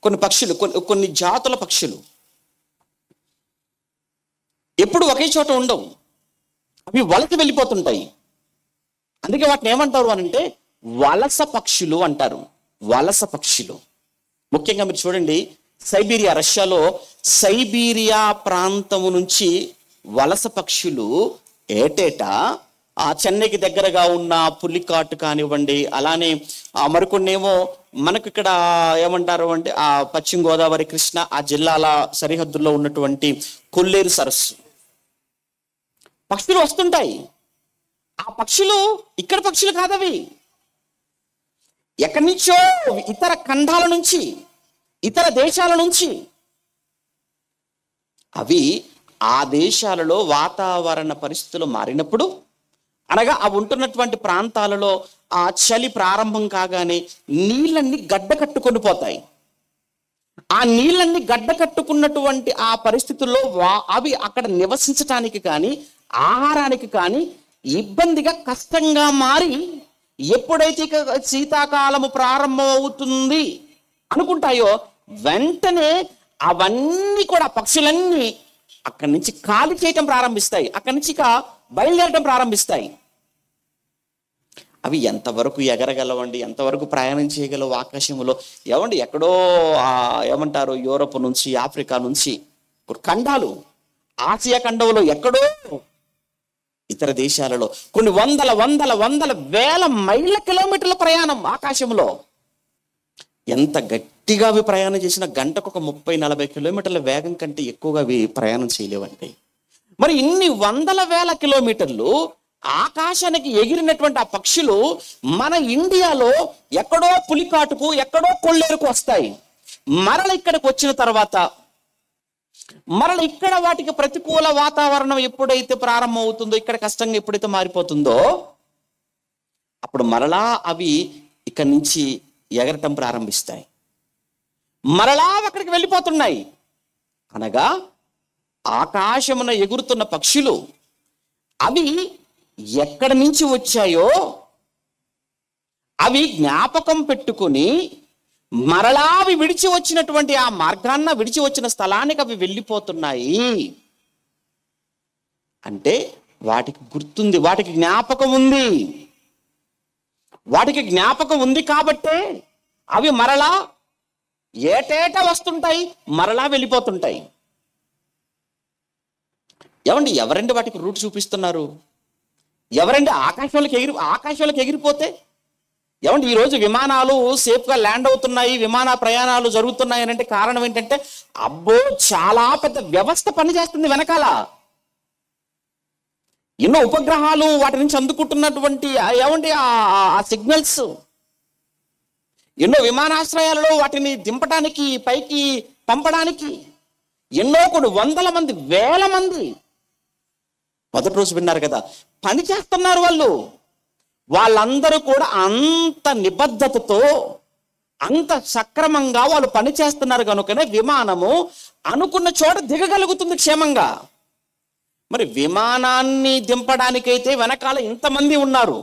కొన్ని పక్షులు, కొన్ని జాతుల పక్షులు ఎప్పుడు ఒకే చోట ఉండవు. అవి వలస వెళ్ళిపోతుంటాయి. అందుకే వాటిని ఏమంటారు అని అంటే వలస పక్షులు అంటారు. వలస పక్షులు. ముఖ్యంగా మీరు చూడండి, సైబీరియా, రష్యాలో సైబీరియా ప్రాంతము నుంచి వలస పక్షులు ఏటేటా ఆ చెన్నైకి దగ్గరగా ఉన్న పులికాటు కానివ్వండి, అలానే మరికొన్నేమో మనకు ఇక్కడ ఏమంటారు అంటే ఆ పశ్చిమ గోదావరి, కృష్ణ ఆ జిల్లాల సరిహద్దుల్లో ఉన్నటువంటి కొల్లేరు సరస్సు పక్షులు వస్తుంటాయి. ఆ పక్షులు ఇక్కడ పక్షులు కాదవి. ఎక్కడి నుంచో ఇతర ఖండాల నుంచి, ఇతర దేశాల నుంచి. అవి ఆ దేశాలలో వాతావరణ పరిస్థితులు మారినప్పుడు, అనగా అవి ఉంటున్నటువంటి ప్రాంతాలలో ఆ చలి ప్రారంభం కాగానే నీళ్ళన్నీ గడ్డ కట్టుకొని పోతాయి. ఆ నీళ్ళన్నీ గడ్డ కట్టుకున్నటువంటి ఆ పరిస్థితుల్లో అవి అక్కడ నివసించటానికి కానీ, ఆహారానికి కానీ ఇబ్బందిగా, కష్టంగా మారి, ఎప్పుడైతే ఇక శీతాకాలము ప్రారంభం అవుతుంది అనుకుంటాయో వెంటనే అవన్నీ కూడా, పక్షులన్నీ అక్కడి నుంచి ఖాళీ చేయటం ప్రారంభిస్తాయి, అక్కడి నుంచి ఇక బయలుదేరటం ప్రారంభిస్తాయి. అవి ఎంతవరకు ఎగరగలవండి, ఎంతవరకు ప్రయాణం చేయగలవు ఆకాశంలో? ఏమండి, ఎక్కడో ఏమంటారు, యూరోప్ నుంచి, ఆఫ్రికా నుంచి ఖండాలు, ఆసియా ఖండంలో ఎక్కడో ఇతర దేశాలలో కొన్ని వందల వందల వందల వేల మైళ్ళ కిలోమీటర్ల ప్రయాణం ఆకాశంలో. ఎంత గట్టిగా అవి ప్రయాణం చేసినా గంటకు ఒక 30-40 కిలోమీటర్ల వేగం కంటే ఎక్కువగా అవి ప్రయాణం చేయలేవండి. మరి ఇన్ని వందల వేల కిలోమీటర్లు ఆకాశానికి ఎగిరినటువంటి ఆ పక్షులు మన ఇండియాలో ఎక్కడో పులికాటుకు, ఎక్కడో కొల్లేరుకు వస్తాయి. మరల ఇక్కడికి వచ్చిన తర్వాత, మరల ఇక్కడ వాటికి ప్రతికూల వాతావరణం ఎప్పుడైతే ప్రారంభం అవుతుందో, ఇక్కడ కష్టంగా ఎప్పుడైతే మారిపోతుందో, అప్పుడు మరలా అవి ఇక్కడి నుంచి ఎగరటం ప్రారంభిస్తాయి. మరలా అక్కడికి వెళ్ళిపోతున్నాయి. అనగా ఆకాశమున ఎగురుతున్న పక్షులు అవి ఎక్కడి నుంచి వచ్చాయో అవి జ్ఞాపకం పెట్టుకుని మరలా అవి విడిచి వచ్చినటువంటి ఆ మార్గాన్న, విడిచి వచ్చిన స్థలానికి అవి వెళ్ళిపోతున్నాయి. అంటే వాటికి గుర్తుంది, వాటికి జ్ఞాపకం ఉంది. వాటికి జ్ఞాపకం ఉంది కాబట్టే అవి మరలా ఏటేటా వస్తుంటాయి, మరలా వెళ్ళిపోతుంటాయి. ఏమండి, ఎవరండి వాటికి రూట్ చూపిస్తున్నారు? ఎవరండి ఆకాశంలోకి ఎగిరిపోతే? ఏమంటే ఈరోజు విమానాలు సేఫ్గా ల్యాండ్ అవుతున్నాయి, విమాన ప్రయాణాలు జరుగుతున్నాయి అని అంటే కారణం ఏంటంటే, అబ్బో చాలా పెద్ద వ్యవస్థ పనిచేస్తుంది వెనకాల. ఎన్నో ఉపగ్రహాలు వాటి నుంచి అందుకుంటున్నటువంటి ఏమంటే ఆ సిగ్నల్స్, ఎన్నో విమానాశ్రయాలలో వాటిని దింపడానికి, పైకి పంపడానికి ఎన్నో కొన్ని వందల మంది, వేల మంది మొదటి రోజు విన్నారు కదా, పని చేస్తున్నారు వాళ్ళు. వాళ్ళందరూ కూడా అంత నిబద్ధతతో, అంత సక్రమంగా వాళ్ళు పని చేస్తున్నారు కనుకనే విమానము అనుకున్న చోట దిగగలుగుతుంది క్షేమంగా. మరి విమానాన్ని దింపడానికైతే వెనకాల ఇంతమంది ఉన్నారు.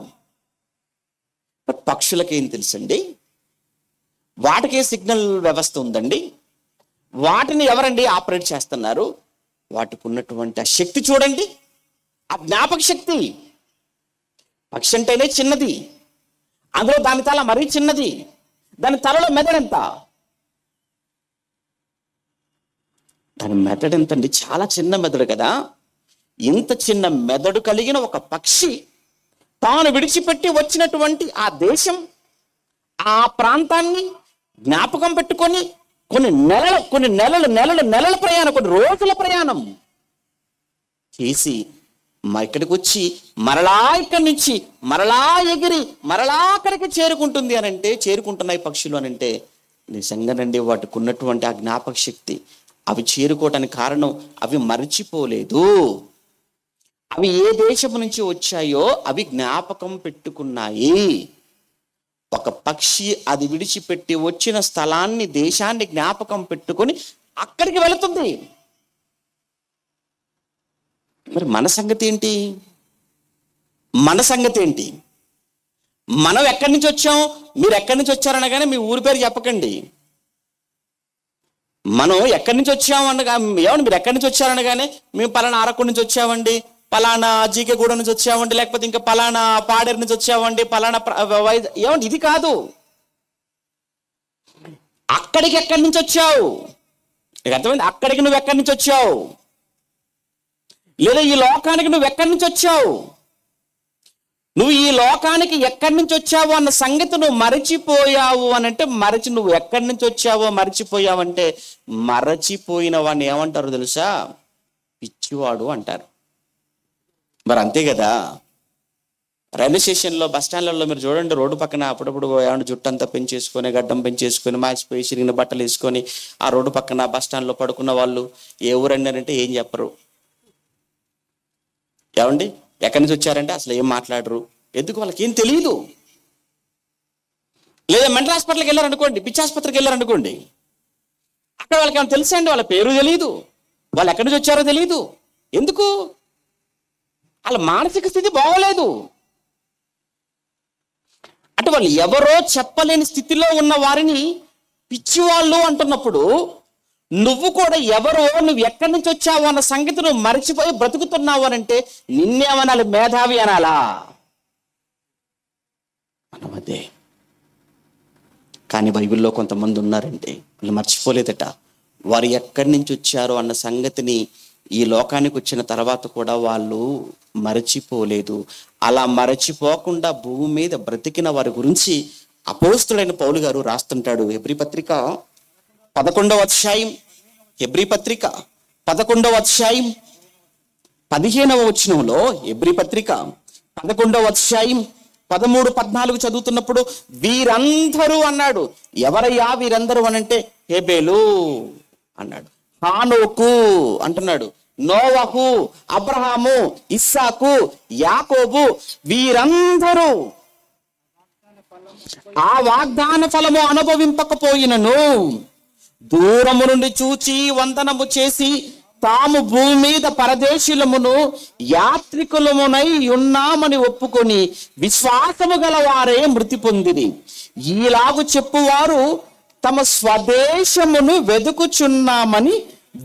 పక్షులకేం తెలుసండి? వాటికే సిగ్నల్ వ్యవస్థ ఉందండి. వాటిని ఎవరండి ఆపరేట్ చేస్తున్నారు? వాటికి ఉన్నటువంటి ఆ శక్తి చూడండి, ఆ జ్ఞాపక శక్తి. పక్షి అంటేనే చిన్నది, అందులో దాని తల మరీ చిన్నది, దాని తలలో మెదడెంత? దాని మెదడెంతండి? చాలా చిన్న మెదడు కదా. ఇంత చిన్న మెదడు కలిగిన ఒక పక్షి తాను విడిచిపెట్టి వచ్చినటువంటి ఆ దేశం, ఆ ప్రాంతాన్ని జ్ఞాపకం పెట్టుకొని కొన్ని నెలల ప్రయాణం, కొన్ని రోజుల ప్రయాణం చేసి ఇక్కడికి వచ్చి మరలా ఇక్కడి నుంచి మరలా ఎగిరి మరలా అక్కడికి చేరుకుంటుంది అని అంటే, చేరుకుంటున్నాయి పక్షులు అని అంటే, నిజంగానండి వాటికి ఉన్నటువంటి ఆ జ్ఞాపక శక్తి, అవి చేరుకోవటానికి కారణం అవి మర్చిపోలేదు. అవి ఏ దేశం నుంచి వచ్చాయో అవి జ్ఞాపకం పెట్టుకున్నాయి. ఒక పక్షి అది విడిచిపెట్టి వచ్చిన స్థలాన్ని, దేశాన్ని జ్ఞాపకం పెట్టుకొని అక్కడికి వెళుతుంది. మరి మన సంగతి ఏంటి? మన సంగతి ఏంటి? మనం ఎక్కడి నుంచి వచ్చాం? మీరు ఎక్కడి నుంచి వచ్చారనగానే మీ ఊరి పేరు చెప్పకండి. మనం ఎక్కడి నుంచి వచ్చాము అనగా, ఏమండి మీరు ఎక్కడి నుంచి వచ్చారనగానే మేము పలానా అరకు నుంచి వచ్చామండి, పలానా జీకేగూడ నుంచి వచ్చామండి, లేకపోతే ఇంకా పలానా పాడేరు నుంచి వచ్చామండి, పలానా ఏమండి, ఇది కాదు. అక్కడికి ఎక్కడి నుంచి వచ్చావు? అర్థమైంది? అక్కడికి నువ్వు ఎక్కడి నుంచి వచ్చావు? లేదా ఈ లోకానికి నువ్వు ఎక్కడి నుంచి వచ్చావు? నువ్వు ఈ లోకానికి ఎక్కడి నుంచి వచ్చావు అన్న సంగతి నువ్వు మరచిపోయావు అని అంటే, నువ్వు ఎక్కడి నుంచి వచ్చావో మరచిపోయావంటే, మరచిపోయిన వాడిని ఏమంటారు తెలుసా? పిచ్చివాడు అంటారు. మరి అంతే కదా. రైల్వే స్టేషన్లో, బస్ స్టాండ్లలో మీరు చూడండి, రోడ్డు పక్కన అప్పుడప్పుడు ఏమన్నా జుట్టు అంతా పెంచేసుకొని, గడ్డం పెంచేసుకొని, మాసిపోయి చిరిగిన బట్టలు వేసుకొని ఆ రోడ్డు పక్కన బస్ స్టాండ్లో పడుకున్న వాళ్ళు ఏ ఊరన్నారంటే ఏం చెప్పరు. ఏమండి ఎక్కడి నుంచి వచ్చారంటే అసలు ఏం మాట్లాడరు. ఎందుకు? వాళ్ళకి ఏం తెలియదు. లేదా మెంటల్ హాస్పిటల్కి వెళ్ళారనుకోండి, పిచ్చి ఆసుపత్రికి వెళ్ళారనుకోండి, అక్కడ వాళ్ళకి ఏమైనా తెలుసా అండి? వాళ్ళ పేరు తెలియదు, వాళ్ళు ఎక్కడి నుంచి వచ్చారో తెలియదు. ఎందుకు? వాళ్ళ మానసిక స్థితి బాగోలేదు. అంటే వాళ్ళు ఎవరో చెప్పలేని స్థితిలో ఉన్న వారిని పిచ్చివాళ్ళు అంటున్నప్పుడు, నువ్వు కూడా ఎవరో, నువ్వు ఎక్కడి నుంచి వచ్చావు అన్న సంగతి నువ్వు మర్చిపోయి బ్రతుకుతున్నావు అని అంటే నిన్నేమనాలి? మేధావి అనాలా? అనవదే. కానీ బైబిల్లో కొంతమంది ఉన్నారండి, వాళ్ళు మర్చిపోలేదట. వారు ఎక్కడి నుంచి వచ్చారో అన్న సంగతిని ఈ లోకానికి వచ్చిన తర్వాత కూడా వాళ్ళు మరచిపోలేదు. అలా మరచిపోకుండా భూమి మీద బ్రతికిన వారి గురించి అపోస్తుడైన పౌలు గారు రాస్తుంటాడు. హెబ్రీ పత్రిక 11వ అధ్యాయం, హెబ్రీ పత్రిక 11వ అధ్యాయం 15వ వచనంలో, హెబ్రీ పత్రిక 11వ అధ్యాయం 13, 14 చదువుతున్నప్పుడు వీరందరూ అన్నాడు. ఎవరయ్యా వీరందరూ అనంటే హేబేలు అన్నాడు, హానోకు అంటున్నాడు, నోవహు, అబ్రహాము, ఇస్సాకు, యాకోబు, వీరందరూ ఆ వాగ్దాన ఫలము అనుభవింపకపోయినను దూరము నుండి చూచి వందనము చేసి తాము భూమి మీద పరదేశులమును యాత్రికులమునై ఉన్నామని ఒప్పుకొని విశ్వాసము గలవారే మృతి పొందిరి. ఈలాగు చెప్పువారు తమ స్వదేశమును వెదుకుచున్నామని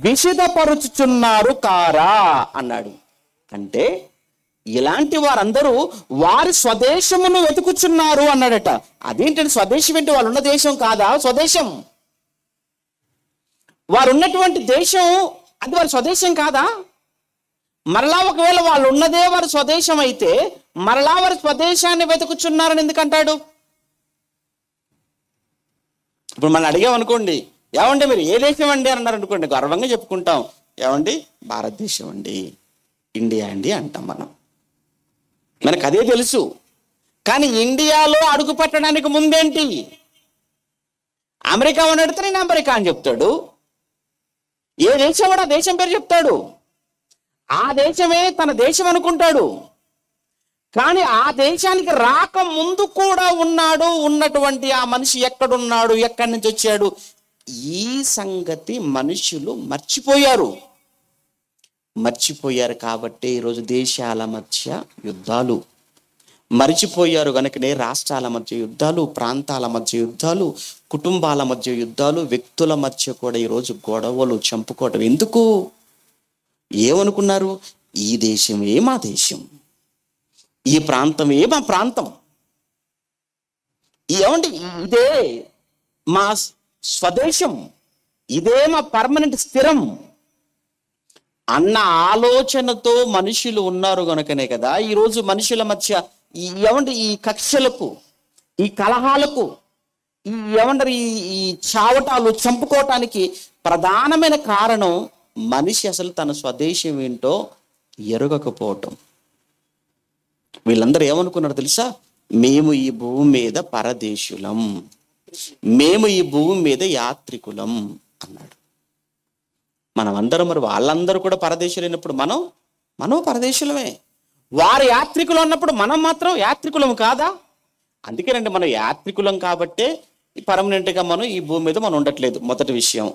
విషదపరుచుచున్నారు కారా అన్నాడు. అంటే ఇలాంటి వారందరూ వారి స్వదేశమును వెతుకుచున్నారు అన్నాడట. అదేంటంటే స్వదేశం ఏంటి? వాళ్ళు ఉన్న దేశం కాదా స్వదేశం? వారు ఉన్నటువంటి దేశం అది వారి స్వదేశం కాదా? మరలా ఒకవేళ వాళ్ళు ఉన్నదే వారి స్వదేశం అయితే మరలా వారి స్వదేశాన్ని వెతుకుచున్నారని ఎందుకంటాడు? ఇప్పుడు మనం అడిగామనుకోండి, ఏమండి మీరు ఏ దేశం అండి అని అన్నారు అనుకోండి, గర్వంగా చెప్పుకుంటాం, ఏమండి భారతదేశం అండి, ఇండియా అండి అంటాం. మనకు అదే తెలుసు. కానీ ఇండియాలో అడుగు పెట్టడానికి ముందేంటి? అమెరికా అని అడిగితే నేను అమెరికా అని చెప్తాడు. ఏ దేశం వాడు ఆ దేశం పేరు చెప్తాడు. ఆ దేశమే తన దేశం అనుకుంటాడు. కానీ ఆ దేశానికి రాక ముందు కూడా ఉన్నటువంటి ఆ మనిషి ఎక్కడున్నాడు, ఎక్కడి నుంచి వచ్చాడు, ఈ సంగతి మనుషులు మర్చిపోయారు. కాబట్టి ఈరోజు దేశాల మధ్య యుద్ధాలు, మర్చిపోయారు కనుకనే రాష్ట్రాల మధ్య యుద్ధాలు, ప్రాంతాల మధ్య యుద్ధాలు, కుటుంబాల మధ్య యుద్ధాలు, వ్యక్తుల మధ్య కూడా ఈరోజు గొడవలు, చంపుకోవటం. ఎందుకు? ఏమనుకున్నారు? ఈ దేశమే మా దేశం, ఈ ప్రాంతమే మా ప్రాంతం, ఏమంటే ఇదే మా స్వదేశం, ఇదే మా పర్మనెంట్ స్థిరం అన్న ఆలోచనతో మనుషులు ఉన్నారు కనుకనే కదా ఈరోజు మనుషుల మధ్య ఈ కక్షలకు, ఈ కలహాలకు, ఈ చావటాలు, చంపుకోవటానికి ప్రధానమైన కారణం మనిషి అసలు తన స్వదేశం ఏంటో ఎరగకపోవటం. వీళ్ళందరూ ఏమనుకున్నారు తెలుసా? మేము ఈ భూమి మీద పరదేశులం, మేము ఈ భూమి మీద యాత్రికులం అన్నాడు. మనమందరం, మరి వాళ్ళందరూ కూడా పరదేశులైనప్పుడు మనం పరదేశులమే. వారు యాత్రికులు అన్నప్పుడు మనం మాత్రం యాత్రికులం కాదా? అందుకేనండి మనం యాత్రికులం కాబట్టే పర్మనెంట్గా మనం ఈ భూమి మీద మనం ఉండట్లేదు. మొదటి విషయం.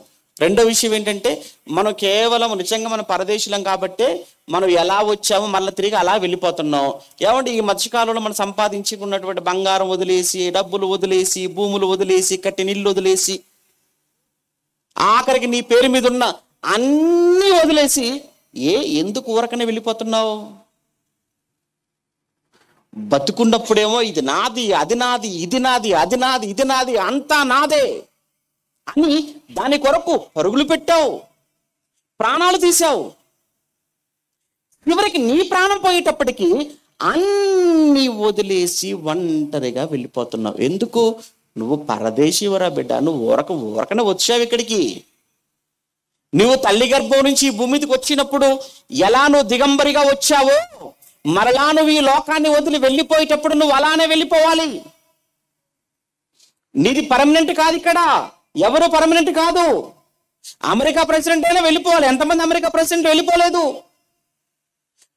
రెండో విషయం ఏంటంటే మనం కేవలం నిజంగా మనం పరదేశులం కాబట్టే మనం ఎలా వచ్చామో మళ్ళీ తిరిగి అలా వెళ్ళిపోతున్నాం. ఏమంటే ఈ మధ్యకాలంలో మనం సంపాదించుకున్నటువంటి బంగారం వదిలేసి, డబ్బులు వదిలేసి, భూములు వదిలేసి, కట్టినిల్లు వదిలేసి, ఆఖరికి నీ పేరు మీద ఉన్న అన్నీ వదిలేసి ఎందుకు ఊరకనే వెళ్ళిపోతున్నావు? బతుకున్నప్పుడేమో ఇది నాది, అది నాది, ఇది నాది, అది నాది, ఇది నాది, అంతా నాదే అని దాని కొరకు పరుగులు పెట్టావు, ప్రాణాలు తీసావు. చివరికి నీ ప్రాణం పోయేటప్పటికీ అన్ని వదిలేసి ఒంటరిగా వెళ్ళిపోతున్నావు. ఎందుకు? నువ్వు పరదేశీవరా బిడ్డ, నువ్వు ఊరకనే వచ్చావు ఇక్కడికి. నువ్వు తల్లి గర్భం నుంచి ఈ భూమి మీదకి వచ్చినప్పుడు ఎలా నువ్వు దిగంబరిగా వచ్చావో, మరలా నువ్వు ఈ లోకాన్ని వదిలి వెళ్ళిపోయేటప్పుడు నువ్వు అలానే వెళ్ళిపోవాలి. నీది పర్మనెంట్ కాదు. ఇక్కడ ఎవరు పర్మనెంట్ కాదు. అమెరికా ప్రెసిడెంట్ అయినా వెళ్ళిపోవాలి. ఎంతమంది అమెరికా ప్రెసిడెంట్ వెళ్ళిపోలేదు?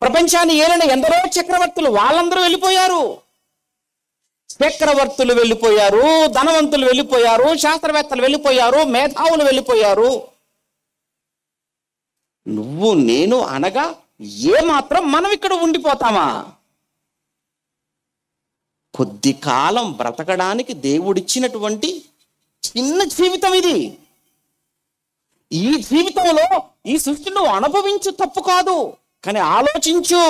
ప్రపంచాన్ని ఏలిన ఎందరో చక్రవర్తులు, వాళ్ళందరూ వెళ్ళిపోయారు. చక్రవర్తులు వెళ్ళిపోయారు, ధనవంతులు వెళ్ళిపోయారు, శాస్త్రవేత్తలు వెళ్ళిపోయారు, మేధావులు వెళ్ళిపోయారు. నువ్వు నేను అనగా ఏమాత్రం మనం ఇక్కడ ఉండిపోతామా? కొద్ది కాలం బ్రతకడానికి దేవుడిచ్చినటువంటి చిన్న జీవితం ఇది. ఈ జీవితంలో ఈ సృష్టి నువ్వు అనుభవించు, తప్పు కాదు, కానీ ఆలోచించు.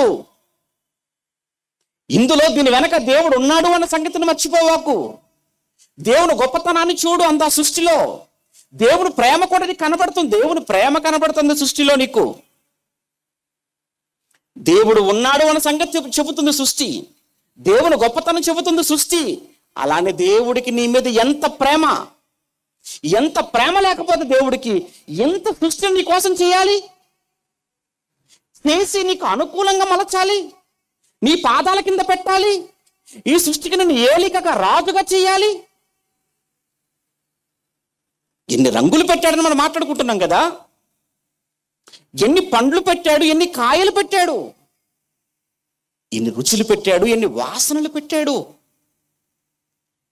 ఇందులో దీని వెనక దేవుడు ఉన్నాడు అన్న సంగతిని మర్చిపోవాకు. దేవుని గొప్పతనాన్ని చూడు. అంత సృష్టిలో దేవుని ప్రేమ కూడా నీకు కనబడుతుంది. దేవుని ప్రేమ కనబడుతుంది సృష్టిలో నీకు. దేవుడు ఉన్నాడు అన్న సంగతి చెబుతుంది సృష్టి. దేవుని గొప్పతనం చెబుతుంది సృష్టి. అలానే దేవుడికి నీ మీద ఎంత ప్రేమ, ఎంత ప్రేమ లేకపోతే దేవుడికి ఎంత సృష్టిని నీ కోసం చేయాలి, చేసి నీకు అనుకూలంగా మలచాలి, నీ పాదాల కింద పెట్టాలి, ఈ సృష్టికి నేను ఏలికగా రాజుగా చేయాలి. ఎన్ని రంగులు పెట్టాడని మనం మాట్లాడుకుంటున్నాం కదా. ఎన్ని పండ్లు పెట్టాడు, ఎన్ని కాయలు పెట్టాడు, ఎన్ని రుచులు పెట్టాడు, ఎన్ని వాసనలు పెట్టాడు.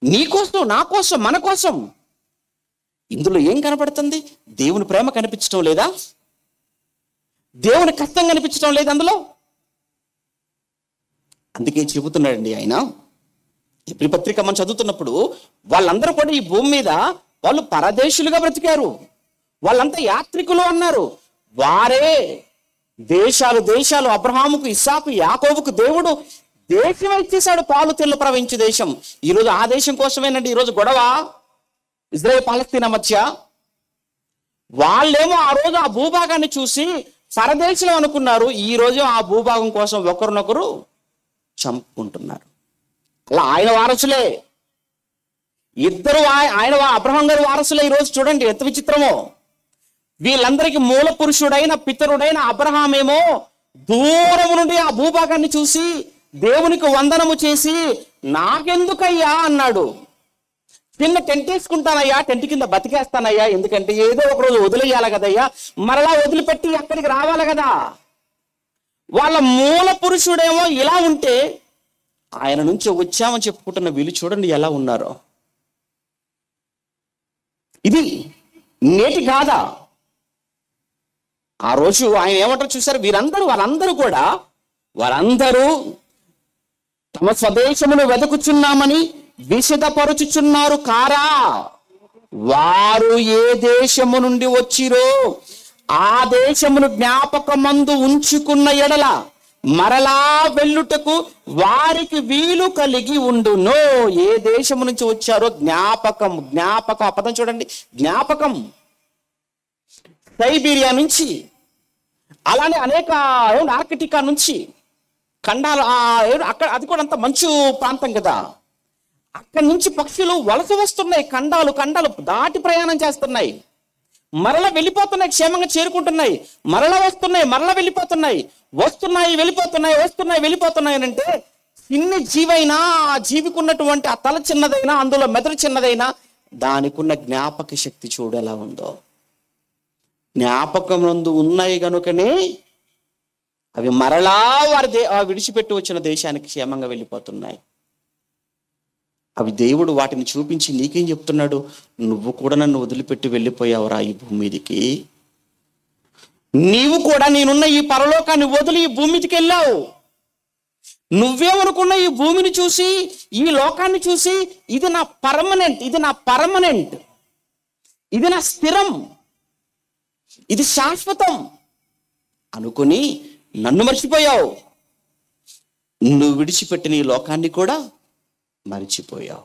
నీ కోసం, నా కోసం, మన కోసం. ఇందులో ఏం కనపడుతుంది? దేవుని ప్రేమ కనిపించడం లేదా? దేవుని కష్టం కనిపించడం లేదు అందులో. అందుకే చెబుతున్నాడండి ఆయన. ఈ పత్రిక మనం చదువుతున్నప్పుడు వాళ్ళందరూ కూడా ఈ భూమి మీద వాళ్ళు పరదేశులుగా బ్రతికారు. వాళ్ళంతా యాత్రికులు అన్నారు. వారే దేశాలు దేశాలు అబ్రహాముకు, ఇస్సాకు, యాకోబుకు దేవుడు దేశం ఇచ్చేశాడు, పాలు తెల్లు ప్రవహించే దేశం. ఈరోజు ఆ దేశం కోసమేనండి ఈరోజు గొడవ ఇజ్రాయెల్ పాలస్తీనా మధ్య. వాళ్ళేమో ఆ రోజు ఆ భూభాగాన్ని చూసి పరదేశులు అనుకున్నారు. ఈ రోజు ఆ భూభాగం కోసం ఒకరినొకరు చంపుకుంటున్నారు. అలా ఆయన వారసులే ఇద్దరు. ఆయన అబ్రహాం గారి వారసులే. ఈరోజు చూడండి ఎంత విచిత్రమో. వీళ్ళందరికీ మూల పురుషుడైన పితరుడైన అబ్రహామేమో దూరం నుండి ఆ భూభాగాన్ని చూసి దేవునికి వందనము చేసి నాకెందుకయ్యా అన్నాడు. చిన్న టెంట్ వేసుకుంటానయ్యా, టెంట్ కింద బతికేస్తానయ్యా, ఎందుకంటే ఏదో ఒక రోజు వదిలేయాలి కదయ్యా, మరలా వదిలిపెట్టి అక్కడికి రావాలి కదా. వాళ్ళ మూల పురుషుడేమో ఇలా ఉంటే ఆయన నుంచి వచ్చామని చెప్పుకుంటున్న వీళ్ళు చూడండి ఎలా ఉన్నారో. ఇది నేటి కాదా? ఆ రోజు ఆయన ఏమంటారు చూసారు? వారందరూ తమ స్వదేశమును వెతుకుచున్నామని విశదపరుచుచున్నారు కారా? వారు ఏ దేశము నుండి వచ్చిరో ఆ దేశమును జ్ఞాపకమందు ఉంచుకున్న ఎడల మరలా వెళ్ళుటకు వారికి వీలు కలిగి ఉండును. ఏ దేశము నుంచి వచ్చారో జ్ఞాపకం. ఆ పదం చూడండి, జ్ఞాపకం. సైబీరియా నుంచి, అలానే అనేక ఆర్కిటికా నుంచి ఖండాలు, అక్కడ అది కూడా అంత మంచు ప్రాంతం కదా. అక్కడి నుంచి పక్షులు వలస వస్తున్నాయి, ఖండాలు దాటి ప్రయాణం చేస్తున్నాయి, మరలా వెళ్ళిపోతున్నాయి, క్షేమంగా చేరుకుంటున్నాయి, మరలా వస్తున్నాయి, మరలా వెళ్ళిపోతున్నాయి, వెళ్ళిపోతున్నాయి అంటే చిన్న జీవైనా ఆ జీవికి ఉన్నటువంటి ఆ తల చిన్నదైనా, అందులో మెదడు చిన్నదైనా, దానికి ఉన్న జ్ఞాపక శక్తి చూడు ఎలా ఉందో. జ్ఞాపకం నందు ఉన్నాయి కనుకనే అవి మరలా విడిచిపెట్టి వచ్చిన దేశానికి క్షేమంగా వెళ్ళిపోతున్నాయి. అవి దేవుడు వాటిని చూపించి నీకేం చెప్తున్నాడు? నువ్వు కూడా నన్ను వదిలిపెట్టి వెళ్ళిపోయావురా ఈ భూమి మీదికి. నీవు కూడా నేనున్న ఈ పరలోకాన్ని వదిలి ఈ భూమి మీదికి వెళ్ళావు. నువ్వేమనుకున్న ఈ భూమిని చూసి, ఈ లోకాన్ని చూసి, ఇది నా పర్మనెంట్, ఇది నా స్థిరం, ఇది శాశ్వతం అనుకుని నన్ను మర్చిపోయావు. నువ్వు విడిచిపెట్టిన ఈ లోకాన్ని కూడా మర్చిపోయావు.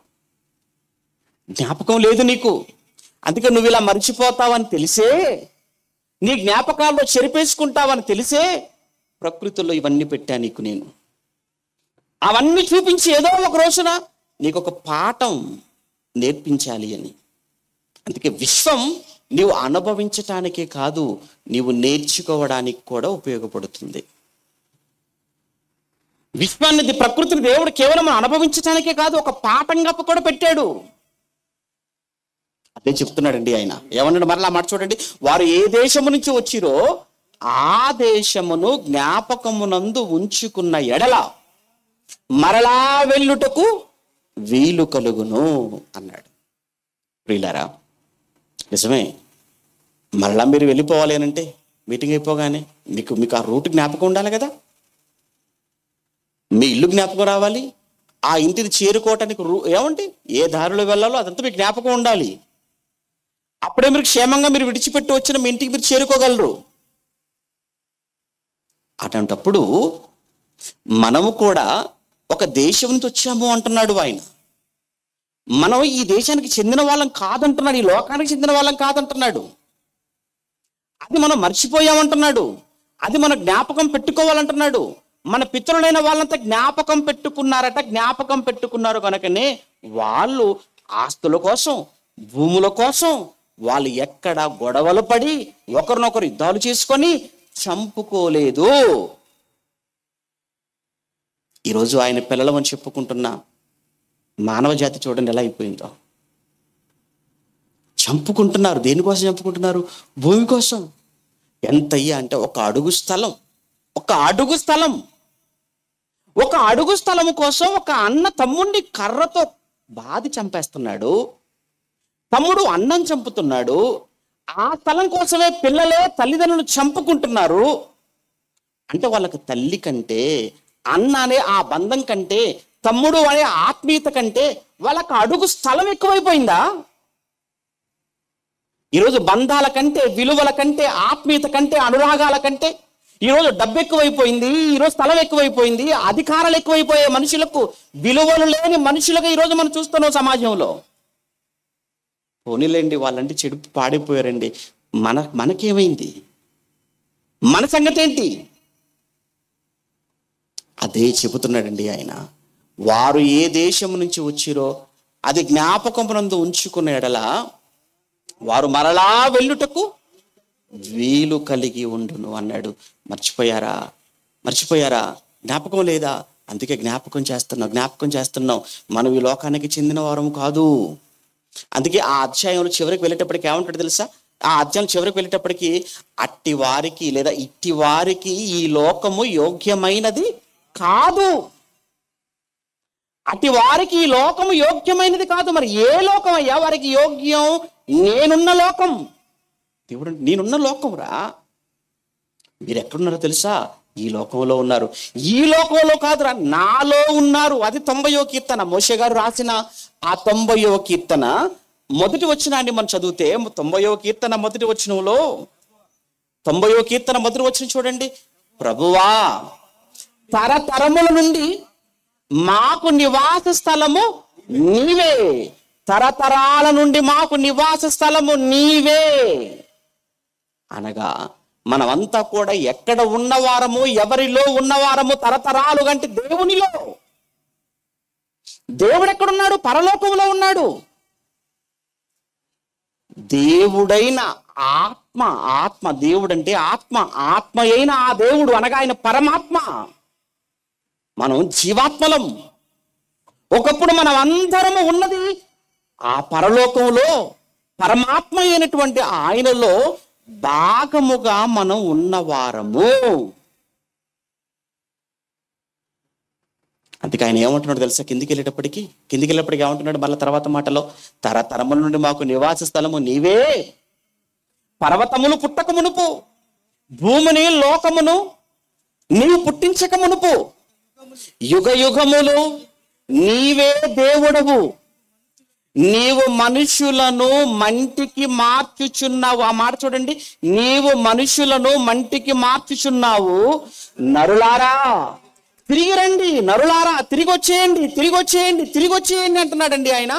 జ్ఞాపకం లేదు నీకు. అందుకే నువ్వు ఇలా మర్చిపోతావని తెలిసే, నీ జ్ఞాపకాల్లో చెరిపేసుకుంటావని తెలిసే ప్రకృతిలో ఇవన్నీ పెట్టా నీకు. నేను అవన్నీ చూపించి ఏదో ఒక రోజున నీకు ఒక పాఠం నేర్పించాలి అని. అందుకే విశ్వం నీవు అనుభవించటానికే కాదు, నీవు నేర్చుకోవడానికి కూడా ఉపయోగపడుతుంది. విశ్వాన్ని, ప్రకృతిని దేవుడు కేవలం అనుభవించడానికే కాదు, ఒక పాఠంగా కూడా పెట్టాడు. అదే చెప్తున్నాడండి ఆయన. ఏమన్నాడు మరలా మాట చూడండి. వారు ఏ దేశము నుంచి వచ్చిరో ఆ దేశమును జ్ఞాపకమునందు ఉంచుకున్న ఎడల మరలా వెళ్ళుటకు వీలు కలుగును అన్నాడు. ప్రియులారా, నిజమే, మరలా మీరు వెళ్ళిపోవాలి అనంటే మీటింగ్ అయిపోగానే మీకు ఆ రూట్ జ్ఞాపకం ఉండాలి కదా. మీ ఇల్లు జ్ఞాపకం రావాలి. ఆ ఇంటిని చేరుకోవటానికి ఏమండి ఏ దారిలో వెళ్ళాలో అదంతా మీకు జ్ఞాపకం ఉండాలి. అప్పుడే మీరు క్షేమంగా మీరు విడిచిపెట్టి వచ్చిన మీ ఇంటికి మీరు చేరుకోగలరు. అటువంటప్పుడు మనము కూడా ఒక దేశం నుంచి వచ్చాము అంటున్నాడు ఆయన. మనం ఈ దేశానికి చెందిన వాళ్ళం కాదంటున్నాడు, ఈ లోకానికి చెందిన వాళ్ళం కాదంటున్నాడు. అది మనం మర్చిపోయామంటున్నాడు, అది మన జ్ఞాపకం పెట్టుకోవాలంటున్నాడు. మన పితరులైన వాళ్ళంతా జ్ఞాపకం పెట్టుకున్నారట. జ్ఞాపకం పెట్టుకున్నారు కనుకనే వాళ్ళు ఆస్తుల కోసం, భూముల కోసం వాళ్ళు ఎక్కడ గొడవలు పడి ఒకరినొకరు యుద్ధాలు చేసుకొని చంపుకోలేదు. ఈరోజు ఆయన పిల్లలమని చెప్పుకుంటున్న మానవ జాతి చూడండి ఎలా అయిపోయిందో. చంపుకుంటున్నారు. దేనికోసం చంపుకుంటున్నారు? భూమి కోసం. ఎంతయ్యా అంటే ఒక అడుగు స్థలం, ఒక అడుగు స్థలము కోసం ఒక అన్న తమ్ముడిని కర్రతో బాది చంపేస్తున్నాడు. తమ్ముడు అన్నం చంపుతున్నాడు. ఆ స్థలం కోసమే పిల్లలే తల్లిదండ్రులు చంపుకుంటున్నారు. అంటే వాళ్ళకి తల్లి కంటే, అన్న అనే ఆ బంధం కంటే, తమ్ముడు అనే ఆత్మీయత కంటే వాళ్ళకి అడుగు స్థలం ఎక్కువైపోయిందా? ఈరోజు బంధాల కంటే, విలువల కంటే, ఆత్మీయత కంటే, అనురాగాల కంటే ఈరోజు డబ్బు ఎక్కువైపోయింది, ఈరోజు స్థలం ఎక్కువైపోయింది, అధికారాలు ఎక్కువైపోయే మనుషులకు, విలువలు లేని మనుషులుగా ఈరోజు మనం చూస్తున్నాం సమాజంలో. పోనీలేండి, వాళ్ళంటే చెడు పాడైపోయారండి. మనకేమైంది? మన సంగతి ఏంటి? అదే చెబుతున్నాడండి ఆయన. వారు ఏ దేశం నుంచి వచ్చిరో అది జ్ఞాపకమునందు ఉంచుకున్న ఎడల వారు మరలా వెళ్ళుటకు వీలు కలిగి ఉండును అన్నాడు. మర్చిపోయారా? జ్ఞాపకం లేదా? అందుకే జ్ఞాపకం చేస్తున్నాం. మనం ఈ లోకానికి చెందిన వారం కాదు. అందుకే ఆ అధ్యాయంలో చివరికి వెళ్ళేటప్పటికి ఏమంటాడు తెలుసా? ఆ అధ్యాయం చివరికి వెళ్ళేటప్పటికి అట్టి వారికి లేదా ఇట్టి వారికి ఈ లోకము యోగ్యమైనది కాదు. అట్టి వారికి ఈ లోకము యోగ్యమైనది కాదు. మరి ఏ లోకం అయ్యా వారికి యోగ్యం? నేనున్న లోకం. దేవుడు నేనున్న లోకం రా. మీరు ఎక్కడున్నారో తెలుసా? ఈ లోకంలో ఉన్నారు. ఈ లోకంలో కాదురా, నాలో ఉన్నారు. అది 90వ కీర్తన, మోషే గారు రాసిన ఆ 90వ కీర్తన మొదటి వచనాన్ని మనం చదివితే 90వ కీర్తన మొదటి వచనంలో 90వ కీర్తన మొదటి వచనం చూడండి. ప్రభువా, తరతరముల నుండి మాకు నివాస స్థలము నీవే. తరతరాల నుండి మాకు నివాస స్థలము నీవే అనగా మనమంతా కూడా ఎక్కడ ఉన్నవారము, ఎవరిలో ఉన్నవారము? తరతరాలు అంటే దేవునిలో. దేవుడు ఎక్కడున్నాడు? పరలోకంలో ఉన్నాడు. దేవుడైన ఆత్మ దేవుడు అంటే ఆత్మ అయిన ఆ దేవుడు అనగా ఆయన పరమాత్మ. మనం జీవాత్మలం. ఒకప్పుడు మనం అందరము ఉన్నది ఆ పరలోకంలో, పరమాత్మ అయినటువంటి ఆయనలో భాగముగా మనం ఉన్నవారము. అందుకే ఆయన ఏమంటున్నాడు తెలుసా? కిందికి వెళ్ళేటప్పటికి ఏమంటున్నాడు మళ్ళీ తర్వాత మాటలో? తరతరముల నుండి మాకు నివాస స్థలము నీవే. పర్వతములు పుట్టక మునుపు, భూమిని లోకమును నీవు పుట్టించక మునుపు, యుగ యుగములు నీవే దేవుడవు. నీవు మనుషులను మంటికి మార్చుచున్నావు. ఆ మాట చూడండి. నీవు మనుషులను మంటికి మార్చుచున్నావు. నరులారా తిరిగి రండి, నరులారా తిరిగి వచ్చేయండి అంటున్నాడండి ఆయన.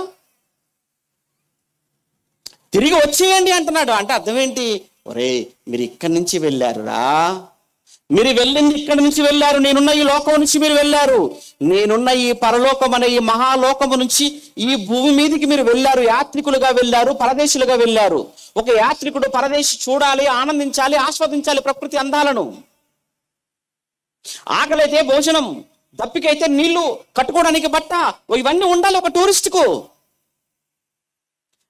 తిరిగి వచ్చేయండి అంటున్నాడు. అంటే అర్థం ఏంటి? ఒరే, మీరు ఇక్కడి నుంచి వెళ్ళారురా, మీరు వెళ్ళింది ఇక్కడి నుంచి వెళ్ళారు. నేనున్న ఈ లోకం నుంచి మీరు వెళ్ళారు. నేనున్న ఈ పరలోకం అనే ఈ మహాలోకము నుంచి ఈ భూమి మీదకి మీరు వెళ్ళారు. యాత్రికులుగా వెళ్ళారు, పరదేశులుగా వెళ్ళారు. ఒక యాత్రికుడు పరదేశి చూడాలి, ఆనందించాలి, ఆస్వాదించాలి ప్రకృతి అందాలను. ఆకలైతే భోజనం, దప్పికైతే నీళ్లు, కట్టుకోవడానికి బట్ట, ఇవన్నీ ఉండాలి ఒక టూరిస్టుకు.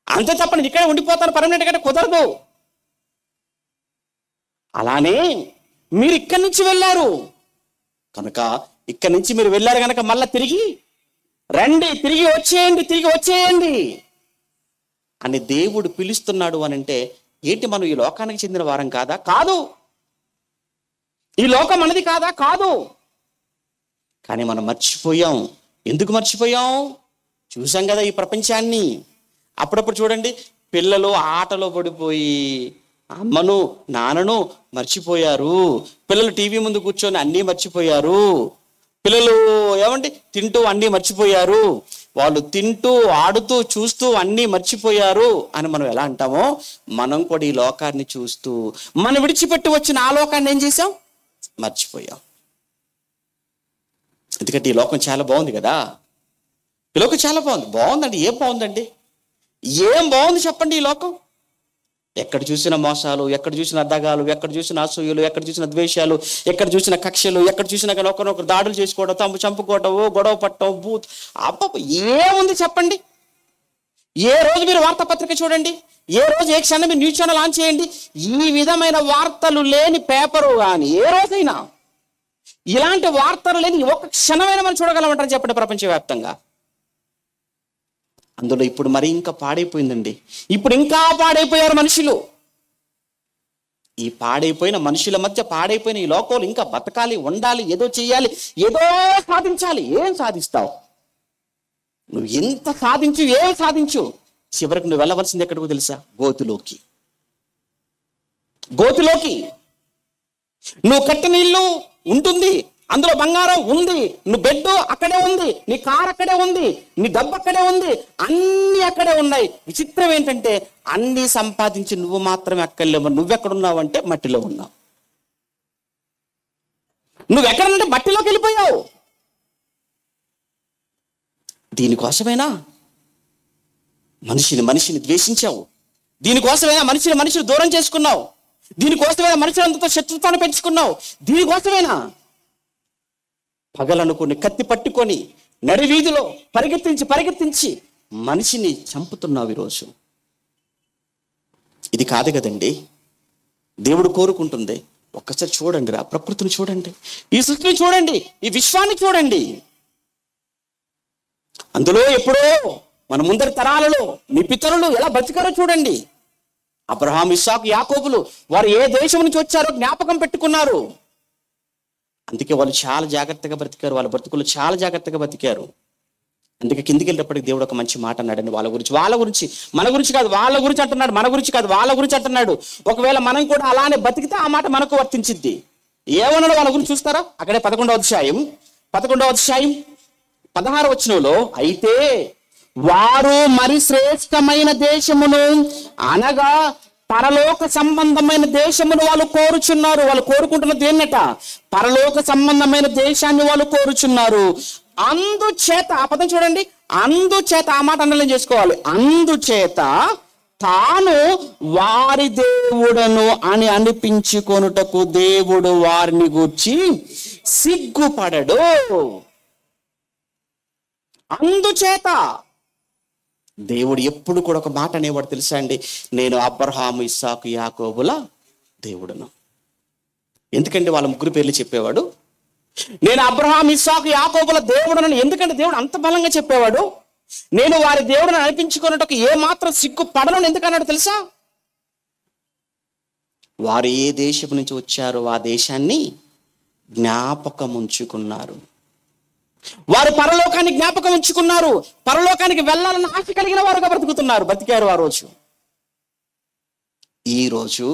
అంతే తప్పని ఇక్కడే ఉండిపోతాను పర్మనెంట్ గా కుదరదు. అలానే మీరు ఇక్కడి నుంచి వెళ్ళారు కనుక, ఇక్కడి నుంచి మీరు వెళ్ళారు కనుక మళ్ళా తిరిగి రండి, తిరిగి వచ్చేయండి అని దేవుడు పిలుస్తున్నాడు అని అంటే ఏంటి, మనం ఈ లోకానికి చెందిన వారం కాదా? కాదు. ఈ లోకం మనది కాదా? కాదు. కానీ మనం మర్చిపోయాం. ఎందుకు మర్చిపోయాం? చూసాం కదా ఈ ప్రపంచాన్ని. అప్పుడప్పుడు చూడండి, పిల్లలు ఆటలో పడిపోయి అమ్మను నాన్నను మర్చిపోయారు. పిల్లలు టీవీ ముందు కూర్చొని అన్నీ మర్చిపోయారు. పిల్లలు ఏమంటే తింటూ అన్నీ మర్చిపోయారు. వాళ్ళు తింటూ ఆడుతూ చూస్తూ అన్నీ మర్చిపోయారు అని మనం ఎలా అంటామో, మనం కూడా ఈ లోకాన్ని చూస్తూ మనం విడిచిపెట్టి వచ్చిన ఆ లోకాన్ని ఏం చేసాం? మర్చిపోయాం. ఎందుకంటే ఈ లోకం చాలా బాగుంది కదా. ఈ లోకం చాలా బాగుందండి. ఏం బాగుందండి? ఏం బాగుంది చెప్పండి ఈ లోకం? ఎక్కడ చూసిన మోసాలు, ఎక్కడ చూసిన అద్దగాలు, ఎక్కడ చూసిన అసూయలు, ఎక్కడ చూసిన ద్వేషాలు, ఎక్కడ చూసిన కక్షలు, ఎక్కడ చూసినా కానీ ఒకరినొకరు దాడులు చేసుకోవడం, చంపుకోవటం, గొడవ పట్టడం, బూత్ అబ్బ ఏముంది చెప్పండి? ఏ రోజు మీరు వార్తాపత్రిక చూడండి, ఏ రోజు ఏ క్షణం మీరు న్యూస్ ఛానల్ ఆన్ చేయండి, ఈ విధమైన వార్తలు లేని పేపరు కానీ ఏ రోజైనా, ఇలాంటి వార్తలు లేని ఒక క్షణమైనా మనం చూడగలమంటారు చెప్పండి ప్రపంచవ్యాప్తంగా. అందులో ఇప్పుడు మరి ఇంకా పాడైపోయిందండి. ఇప్పుడు ఇంకా పాడైపోయారు మనుషులు. ఈ పాడైపోయిన మనుషుల మధ్య పాడైపోయిన ఈ లోకంలో ఇంకా బతకాలి, ఉండాలి, ఏదో చెయ్యాలి, ఏదో సాధించాలి. ఏం సాధిస్తావు? నువ్వు ఎంత సాధించు, ఏం సాధించు, చివరికి నువ్వు వెళ్ళవలసింది ఎక్కడికో తెలుసా? గోతులోకి. నువ్వు కట్టిన ఇల్లు ఉంటుంది, అందులో బంగారం ఉంది, నువ్వు బెడ్ అక్కడే ఉంది, నీ కార్ అక్కడే ఉంది, నీ డబ్బు అక్కడే ఉంది, అన్ని అక్కడే ఉన్నాయి. విచిత్రం ఏంటంటే అన్ని సంపాదించి నువ్వు మాత్రమే అక్కర్లేవు. నువ్వెక్కడున్నావంటే మట్టిలో ఉన్నావు. నువ్వెక్కడంటే మట్టిలోకి వెళ్ళిపోయావు. దీనికోసమేనా మనిషిని ద్వేషించావు? దీనికోసమేనా మనిషిని దూరం చేసుకున్నావు? దీనికోసమేనా మనుషులందరితో శత్రుత్వాన్ని పెంచుకున్నావు? దీనికోసమేనా పగలనుకుని కత్తి పట్టుకొని నడివీధిలో పరిగెత్తించి మనిషిని చంపుతున్నావు ఈరోజు? ఇది కాదు కదండి దేవుడు కోరుకుంటుంది. ఒక్కసారి చూడండి, ఆ ప్రకృతిని చూడండి, ఈ సృష్టిని చూడండి, ఈ విశ్వాన్ని చూడండి. అందులో ఎప్పుడో మన ముందరి తరాలలో మీ పితరులు ఎలా బతికారో చూడండి. అబ్రహాం, ఇస్సాకు, యాకోబులు వారు ఏ దేశం నుంచి వచ్చారో జ్ఞాపకం పెట్టుకున్నారు. అందుకే వాళ్ళు చాలా జాగ్రత్తగా బ్రతికారు. వాళ్ళ బ్రతుకులు చాలా జాగ్రత్తగా బతికారు. అందుకే కిందికి వెళ్ళేటప్పటికి దేవుడు ఒక మంచి మాట అన్నాడండి వాళ్ళ గురించి. మన గురించి కాదు, వాళ్ళ గురించి అంటున్నాడు. మన గురించి కాదు, వాళ్ళ గురించి అంటున్నాడు. ఒకవేళ మనం కూడా అలానే బతికితే ఆ మాట మనకు వర్తించిద్ది. ఏమన్నాడు వాళ్ళ గురించి చూస్తారా? అక్కడే 11వ అధ్యాయం 16వ వచనంలో, అయితే వారు మరి శ్రేష్టమైన దేశమును అనగా పరలోక సంబంధమైన దేశమును వాళ్ళు కోరుచున్నారు. వాళ్ళు కోరుకుంటున్నది ఏంటట? పరలోక సంబంధమైన దేశాన్ని వాళ్ళు కోరుచున్నారు. అందుచేత, ఆ పదం చూడండి, అందుచేత, ఆ మాట అండర్లైన్ చేసుకోవాలి. అందుచేత తాను వారి దేవుడను అని అనిపించుకొనుటకు దేవుడు వారిని గూర్చి సిగ్గుపడడు. అందుచేత దేవుడు ఎప్పుడు కూడా ఒక మాట అనేవాడు తెలుసా అండి? నేను అబ్రహాము, ఇస్సాకు, యాకోబుల దేవుడును. ఎందుకంటే వాళ్ళ ముగ్గురు పేర్లు చెప్పేవాడు. నేను అబ్రహాం, ఇస్సాకు, యాకోబుల దేవుడును. ఎందుకంటే దేవుడు అంత బలంగా చెప్పేవాడు. నేను వారి దేవుడిని అనిపించుకున్నట్టు ఏ మాత్రం సిగ్గుపడను ఎందుకన్నాడు తెలుసా? వారు ఏ దేశం నుంచి వచ్చారో ఆ దేశాన్ని జ్ఞాపకం ఉంచుకున్నారు. వారు పరలోకాన్ని జ్ఞాపకం ఉంచుకున్నారు. పరలోకానికి వెళ్ళాలని ఆశ కలిగిన వారుగా బతికారు ఆ రోజు. ఈ రోజు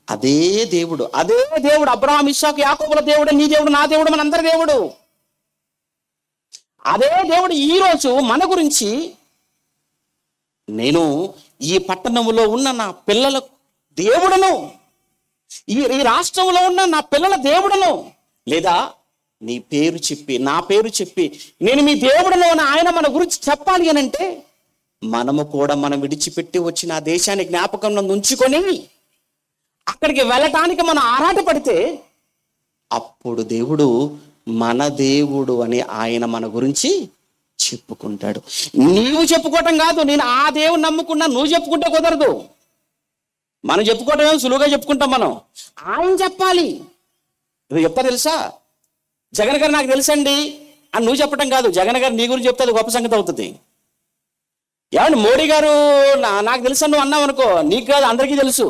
అదే దేవుడు అబ్రహాం, ఇస్సాకు, యాకోబుల దేవుడు, నీ దేవుడు, నా దేవుడు, మనందరి దేవుడు. అదే దేవుడు ఈ రోజు మన గురించి, నేను ఈ పట్టణంలో ఉన్న నా పిల్లల దేవుడును, ఈ రాష్ట్రంలో ఉన్న నా పిల్లల దేవుడును, లేదా నీ పేరు చెప్పి, నా పేరు చెప్పి, నేను మీ దేవుడును అని ఆయన మన గురించి చెప్పాలి అని అంటే, మనము కూడా మనం విడిచిపెట్టి వచ్చిన ఆ దేశాన్ని జ్ఞాపకంలో ఉంచుకొని అక్కడికి వెళ్ళటానికి మనం ఆరాటపడితే, అప్పుడు దేవుడు మన దేవుడు అని ఆయన మన గురించి చెప్పుకుంటాడు. నీవు చెప్పుకోవటం కాదు, నేను ఆ దేవుని నమ్ముకున్నా, నువ్వు చెప్పుకుంటే కుదరదు. మనం చెప్పుకోవటం ఏమో సులువుగా చెప్పుకుంటాం, మనం ఆయన చెప్పాలి. ఇది చెప్తా తెలుసా, జగన్ గారు నాకు తెలుసండి అని నువ్వు చెప్పటం కాదు, జగన్ గారు నీ గురించి చెప్తే అది గొప్ప సంగతి అవుతుంది. ఏమండి మోడీ గారు నాకు తెలుసా నువ్వు అన్నావు అనుకో, నీకు కాదు అందరికీ తెలుసు,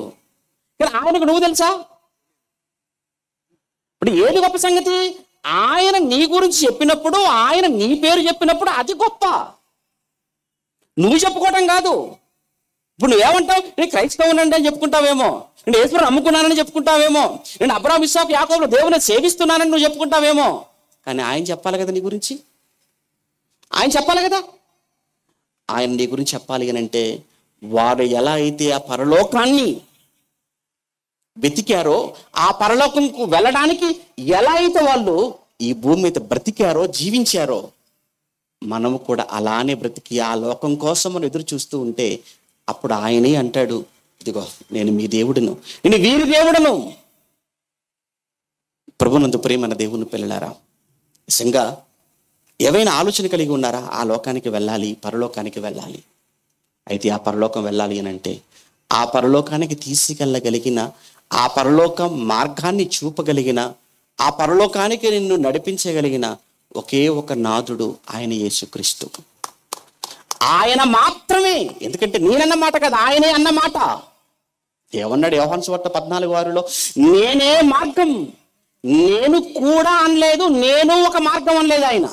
కానీ ఆయనకు నువ్వు తెలుసా? ఇప్పుడు ఏది గొప్ప సంగతి? ఆయన నీ గురించి చెప్పినప్పుడు, ఆయన నీ పేరు చెప్పినప్పుడు అది గొప్ప, నువ్వు చెప్పుకోవటం కాదు. ఇప్పుడు నువ్వేమంటావు? నేను క్రైస్తవునండి అని చెప్పుకుంటావేమో, నేను యేసుని నమ్ముకున్నానని చెప్పుకుంటావేమో, నేను అబ్రాహాము ఇస్సాకు యాకోబుల దేవుని సేవిస్తున్నానని నువ్వు చెప్పుకుంటావేమో, కానీ ఆయన చెప్పాలి కదా నీ గురించి. ఆయన చెప్పాలి కదా. ఆయన నీ గురించి చెప్పాలి అని అంటే, వారు ఎలా అయితే ఆ పరలోకాన్ని వెతికారో, ఆ పరలోకంకు వెళ్ళడానికి ఎలా అయితే వాళ్ళు ఈ భూమి మీద బ్రతికారో, జీవించారో, మనము కూడా అలానే బ్రతికి ఆ లోకం కోసం మనం ఎదురు చూస్తూ ఉంటే, అప్పుడు ఆయనే అంటాడు, ఇదిగో నేను మీ దేవుడును, నేను వీరి దేవుడును. ప్రభునందు ప్రియమైన దేవుని పిల్లలారా, నిజంగా ఏవైనా ఆలోచన కలిగి ఉన్నారా? ఆ లోకానికి వెళ్ళాలి, పరలోకానికి వెళ్ళాలి. అయితే ఆ పరలోకం వెళ్ళాలి అని అంటే, ఆ పరలోకానికి తీసుకెళ్ళగలిగిన, ఆ పరలోక మార్గాన్ని చూపగలిగిన, ఆ పరలోకానికి నిన్ను నడిపించగలిగిన ఒకే ఒక నాథుడు, ఆయన యేసుక్రీస్తు. ఆయన మాత్రమే. ఎందుకంటే నేనన్న మాట కదా, ఆయనే అన్నమాట. ఏమన్నాడు యోహాను సువార్త 14:6లో? నేనే మార్గం, నేను కూడా అనలేదు, నేను ఒక మార్గం అనలేదు ఆయన.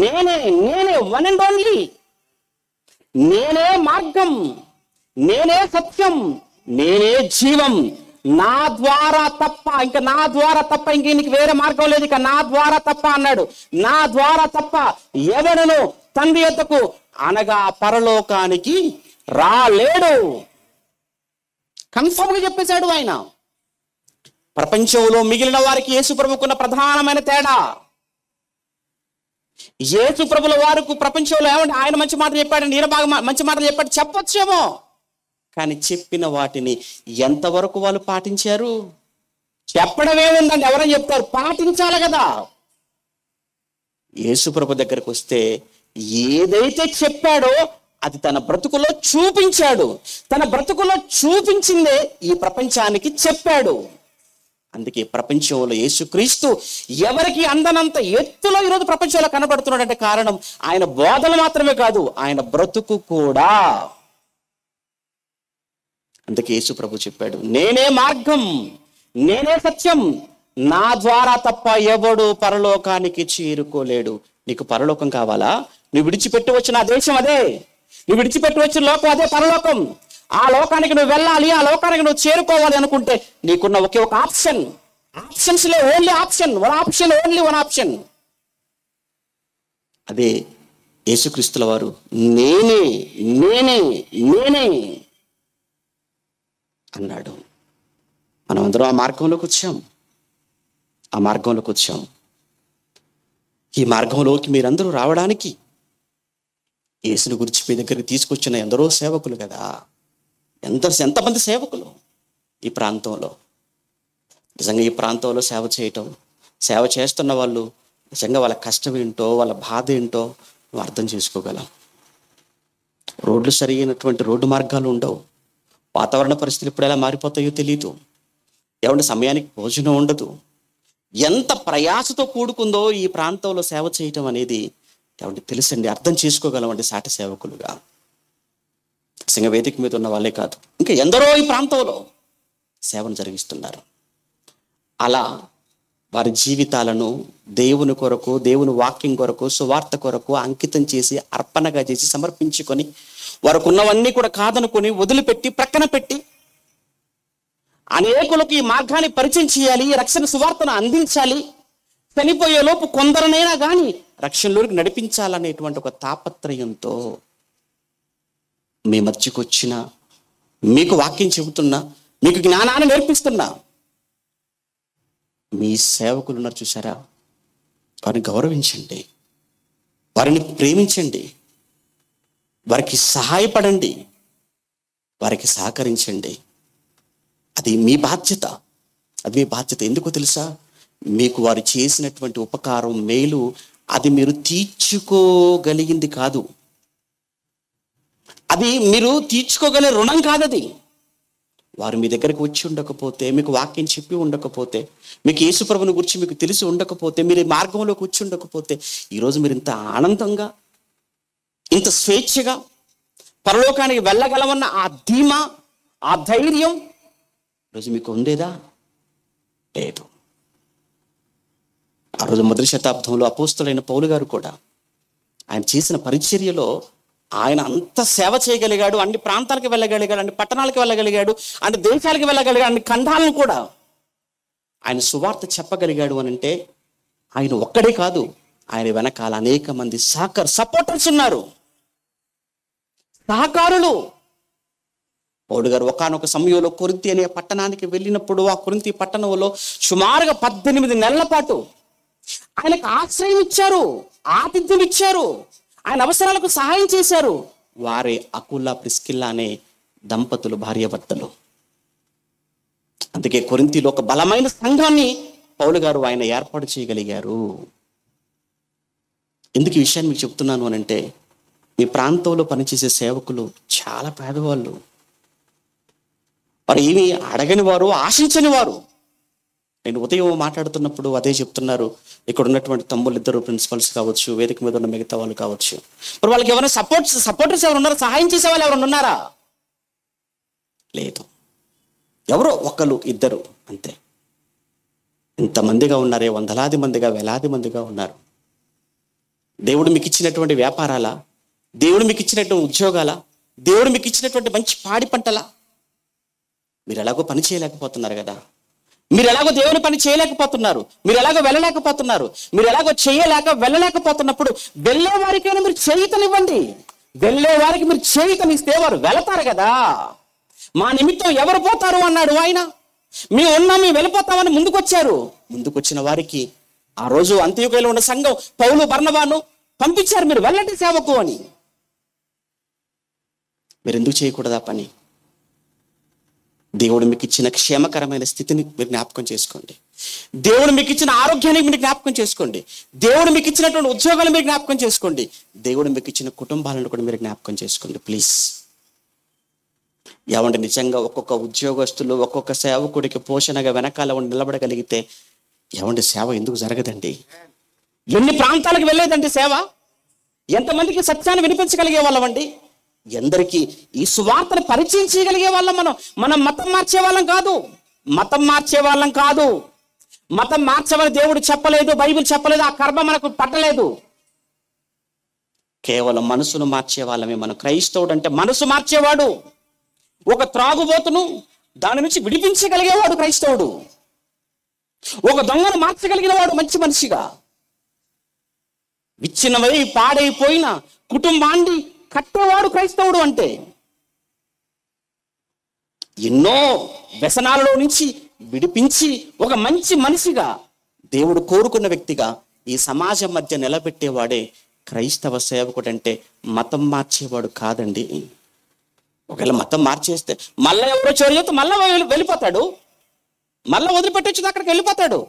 నేనే వన్ అండ్ ఓన్లీ, నేనే మార్గం, నేనే సత్యం, నేనే జీవం, నా ద్వారా తప్ప ఇంక నీకు వేరే మార్గం లేదు, ఇక నా ద్వారా తప్ప అన్నాడు. నా ద్వారా తప్ప ఎవరును తండ్రి యొద్దకు అనగా పరలోకానికి రాలేడు. కన్ఫర్మ్ గా చెప్పేశాడు ఆయన. ప్రపంచంలో మిగిలిన వారికి యేసు ప్రభుకున్న ప్రధానమైన తేడా, యేసు ప్రభుల వారికి ప్రపంచంలో ఏమంటే ఆయన మంచి మాటలు చెప్పాడు, ఈయన బాగా మంచి మాటలు చెప్పాడు చెప్పొచ్చేమో, కానీ చెప్పిన వాటిని ఎంతవరకు వాళ్ళు పాటించారు? చెప్పడమే ఉందండి, ఎవరైనా చెప్తారు, పాటించాలి కదా. యేసు ప్రభు దగ్గరకు వస్తే ఏదైతే చెప్పాడో అది తన బ్రతుకులో చూపించాడు. తన బ్రతుకులో చూపించిందే ఈ ప్రపంచానికి చెప్పాడు. అందుకే ప్రపంచంలో యేసుక్రీస్తు ఎవరికి అందనంత ఎత్తులో ఈరోజు ప్రపంచంలో కనబడుతున్నాడంటే కారణం ఆయన బోధలు మాత్రమే కాదు, ఆయన బ్రతుకు కూడా. అందుకే యేసు ప్రభు చెప్పాడు, నేనే మార్గం, నేనే సత్యం, నా ద్వారా తప్ప ఎవడు పరలోకానికి చేరుకోలేడు. నీకు పరలోకం కావాలా? నువ్వు విడిచిపెట్టి వచ్చిన ఆ దేశం అదే, నువ్వు విడిచిపెట్టి వచ్చిన లోకం అదే పరలోకం. ఆ లోకానికి నువ్వు వెళ్ళాలి, ఆ లోకానికి నువ్వు చేరుకోవాలి అనుకుంటే నీకున్న ఒకే ఒక ఆప్షన్. ఆప్షన్స్ లే, only option, only one option. అదే యేసుక్రీస్తుల వారు నేనే నేనే నేనే అన్నాడు. మనం అందరం ఆ మార్గంలోకి వచ్చాం. ఈ మార్గంలోకి మీరందరూ రావడానికి యేసుని గురించి మీ దగ్గరికి తీసుకొచ్చిన ఎందరో సేవకులు కదా. ఎంతమంది సేవకులు ఈ ప్రాంతంలో. నిజంగా ఈ ప్రాంతంలో సేవ చేస్తున్న వాళ్ళు నిజంగా వాళ్ళ కష్టం ఏంటో, వాళ్ళ బాధ ఏంటో నువ్వు అర్థం చేసుకోగలం. రోడ్లు సరైనటువంటి రోడ్డు మార్గాలు ఉండవు. వాతావరణ పరిస్థితులు ఇప్పుడు ఎలా మారిపోతాయో తెలియదు. ఏమంటే సమయానికి భోజనం ఉండదు. ఎంత ప్రయాసతో కూడుకుందో ఈ ప్రాంతంలో సేవ చేయటం అనేది ఏమంటే తెలుసండి, అర్థం చేసుకోగలమండి సాటి సేవకులుగా. సింగ వేదిక మీద ఉన్న వాళ్ళే కాదు, ఇంకా ఎందరో ఈ ప్రాంతంలో సేవను జరిగిస్తున్నారు. అలా వారి జీవితాలను దేవుని కొరకు, దేవుని వాక్యం కొరకు, సువార్త కొరకు అంకితం చేసి, అర్పణగా చేసి, సమర్పించుకొని, వారికి ఉన్నవన్నీ కూడా కాదనుకొని వదిలిపెట్టి ప్రక్కన పెట్టి అనేకులకు ఈ మార్గాన్ని పరిచయం చేయాలి, రక్షణ సువార్తను అందించాలి, చనిపోయే లోపు కొందరనైనా కానీ రక్షణలోకి నడిపించాలనేటువంటి ఒక తాపత్రయంతో మీ మధ్యకు వచ్చిన, మీకు వాక్యం చెబుతున్నా, మీకు జ్ఞానాన్ని నేర్పిస్తున్నా మీ సేవకులు ఉన్నారు చూసారా, వారిని గౌరవించండి, వారిని ప్రేమించండి, వారికి సహాయపడండి, వారికి సహకరించండి. అది మీ బాధ్యత. ఎందుకో తెలుసా? మీకు వారు చేసినటువంటి ఉపకారం, మేలు, అది మీరు తీర్చుకోగలిగింది కాదు. అది మీరు తీర్చుకోగలిగే రుణం కాదది. వారు మీ దగ్గరికి వచ్చి ఉండకపోతే, మీకు వాక్యం చెప్పి ఉండకపోతే, మీకు యేసుప్రభుని గురించి మీకు తెలిసి ఉండకపోతే, మీరు ఈ మార్గంలోకి వచ్చి ఉండకపోతే, ఈరోజు మీరు ఇంత ఆనందంగా, ఇంత స్వేచ్ఛగా పరలోకానికి వెళ్ళగలమన్న ఆ ధీమా, ఆ ధైర్యం ఈరోజు మీకు ఉండేదా? లేదు. ఆ రోజు మొదటి శతాబ్దంలో అపోస్తలుడైన పౌలు గారు కూడా ఆయన చేసిన పరిచర్యలో ఆయన అంత సేవ చేయగలిగాడు. అన్ని ప్రాంతాలకు వెళ్ళగలిగాడు, అన్ని పట్టణాలకు వెళ్ళగలిగాడు, అన్ని దేశాలకు వెళ్ళగలిగాడు, అన్ని ఖండాలను కూడా ఆయన సువార్త చెప్పగలిగాడు అని అంటే ఆయన ఒక్కడే కాదు, ఆయన వెనకాల అనేక మంది సపోర్టర్స్ ఉన్నారు, సహకారులు. పౌలు గారు ఒకానొక సమయంలో కొరింథీ అనే పట్టణానికి వెళ్ళినప్పుడు, ఆ కొరింథీ పట్టణంలో సుమారుగా 18 నెలల పాటు ఆయనకు ఆశ్రయం ఇచ్చారు, ఆతిథ్యం ఇచ్చారు, ఆయన అవసరాలకు సహాయం చేశారు. వారే అకుల ప్రిస్కిల్లా అనే దంపతులు, భార్యాభర్తలు. అందుకే కొరింథీలో ఒక బలమైన సంఘాన్ని పౌలు గారు ఆయన ఏర్పాటు చేయగలిగారు. ఎందుకు ఈ విషయాన్ని మీకు చెప్తున్నాను అని అంటే, మీ ప్రాంతంలో పనిచేసే సేవకులు చాలా పేదవాళ్ళు. వారు ఏమి అడగని వారు, ఆశించని వారు. నేను ఉదయం మాట్లాడుతున్నప్పుడు అదే చెప్తున్నారు. ఇక్కడ ఉన్నటువంటి తమ్ముళ్ళు ఇద్దరు ప్రిన్సిపల్స్ కావచ్చు, వేదిక మీద ఉన్న మిగతా వాళ్ళు కావచ్చు, మరి వాళ్ళకి ఎవరైనా సపోర్టర్స్ ఎవరు ఉన్నారా? సహాయం చేసే వాళ్ళు ఎవరైనా ఉన్నారా? లేదు. ఎవరో ఒకరు ఇద్దరు అంతే. ఇంతమందిగా ఉన్నారే, వందలాది మందిగా, వేలాది మందిగా ఉన్నారు. దేవుడు మీకు ఇచ్చినటువంటి వ్యాపారాల, దేవుడు మీకు ఇచ్చినటువంటి ఉద్యోగాల, దేవుడు మీకు ఇచ్చినటువంటి మంచి పాడి పంటల, మీరు ఎలాగో పని చేయలేకపోతున్నారు కదా. మీరు ఎలాగో దేవుని పని చేయలేకపోతున్నారు, మీరు ఎలాగో వెళ్ళలేకపోతున్నారు, మీరు ఎలాగో వెళ్ళలేకపోతున్నప్పుడు వెళ్ళే వారికైనా మీరు చేయుతనివ్వండి. వెళ్ళే వారికి మీరు చేయుతనిస్తే వారు వెళతారు కదా. మా నిమిత్తం ఎవరు పోతారు అన్నాడు ఆయన. మేము వెళ్ళిపోతామని ముందుకొచ్చారు. ముందుకొచ్చిన వారికి ఆ రోజు అంత్యోక్యలో ఉన్న సంఘం పౌలు బర్నబాను పంపించారు, మీరు వెళ్ళండి సేవకు అని. మీరు ఎందుకు చేయకూడదా పని? దేవుడు మీకు ఇచ్చిన క్షేమకరమైన స్థితిని మీరు జ్ఞాపకం చేసుకోండి. దేవుడు మీకు ఇచ్చిన ఆరోగ్యాన్ని మీరు జ్ఞాపకం చేసుకోండి. దేవుడు మీకు ఇచ్చినటువంటి ఉద్యోగాలు మీరు జ్ఞాపకం చేసుకోండి. దేవుడు మీకు ఇచ్చిన కుటుంబాలను కూడా మీరు జ్ఞాపకం చేసుకోండి ప్లీజ్. ఏమంటే నిజంగా ఒక్కొక్క ఉద్యోగస్తులు, ఒక్కొక్క సేవకుడికి పోషణగా వెనకాల ఉండి నిలబడగలిగితే ఏమంటే సేవ ఎందుకు జరగదండి? ఎన్ని ప్రాంతాలకు వెళ్ళేదండి సేవ? ఎంతమందికి సత్యాన్ని వినిపించగలిగే వాళ్ళమండి? ఎందరికీ ఈ సువార్తను పరిచయం చేయగలిగే వాళ్ళం మనం మతం మార్చే వాళ్ళం కాదు. మతం మార్చమని దేవుడు చెప్పలేదు, బైబిల్ చెప్పలేదు, ఆ కర్మ మనకు పట్టలేదు. కేవలం మనసును మార్చే వాళ్ళమే మనం. క్రైస్తవుడు అంటే మనసు మార్చేవాడు. ఒక త్రాగుబోతును దాని నుంచి విడిపించగలిగేవాడు క్రైస్తవుడు. ఒక దొంగను మార్చగలిగిన వాడు మంచి మనిషిగా. విచ్ఛిన్నమై పాడైపోయిన కుటుంబాన్ని కట్టేవాడు క్రైస్తవుడు అంటే. ఎన్నో వ్యసనాలలో నుంచి విడిపించి ఒక మంచి మనిషిగా దేవుడు కోరుకున్న వ్యక్తిగా ఈ సమాజం మధ్య నిలబెట్టేవాడే క్రైస్తవ సేవకుడు. అంటే మతం మార్చేవాడు కాదండి. ఒకవేళ మతం మార్చేస్తే మళ్ళీ ఎవరో చోరీ మళ్ళీ వెళ్ళిపోతాడు, మళ్ళీ వదిలిపెట్టొచ్చు, అక్కడికి వెళ్ళిపోతాడు.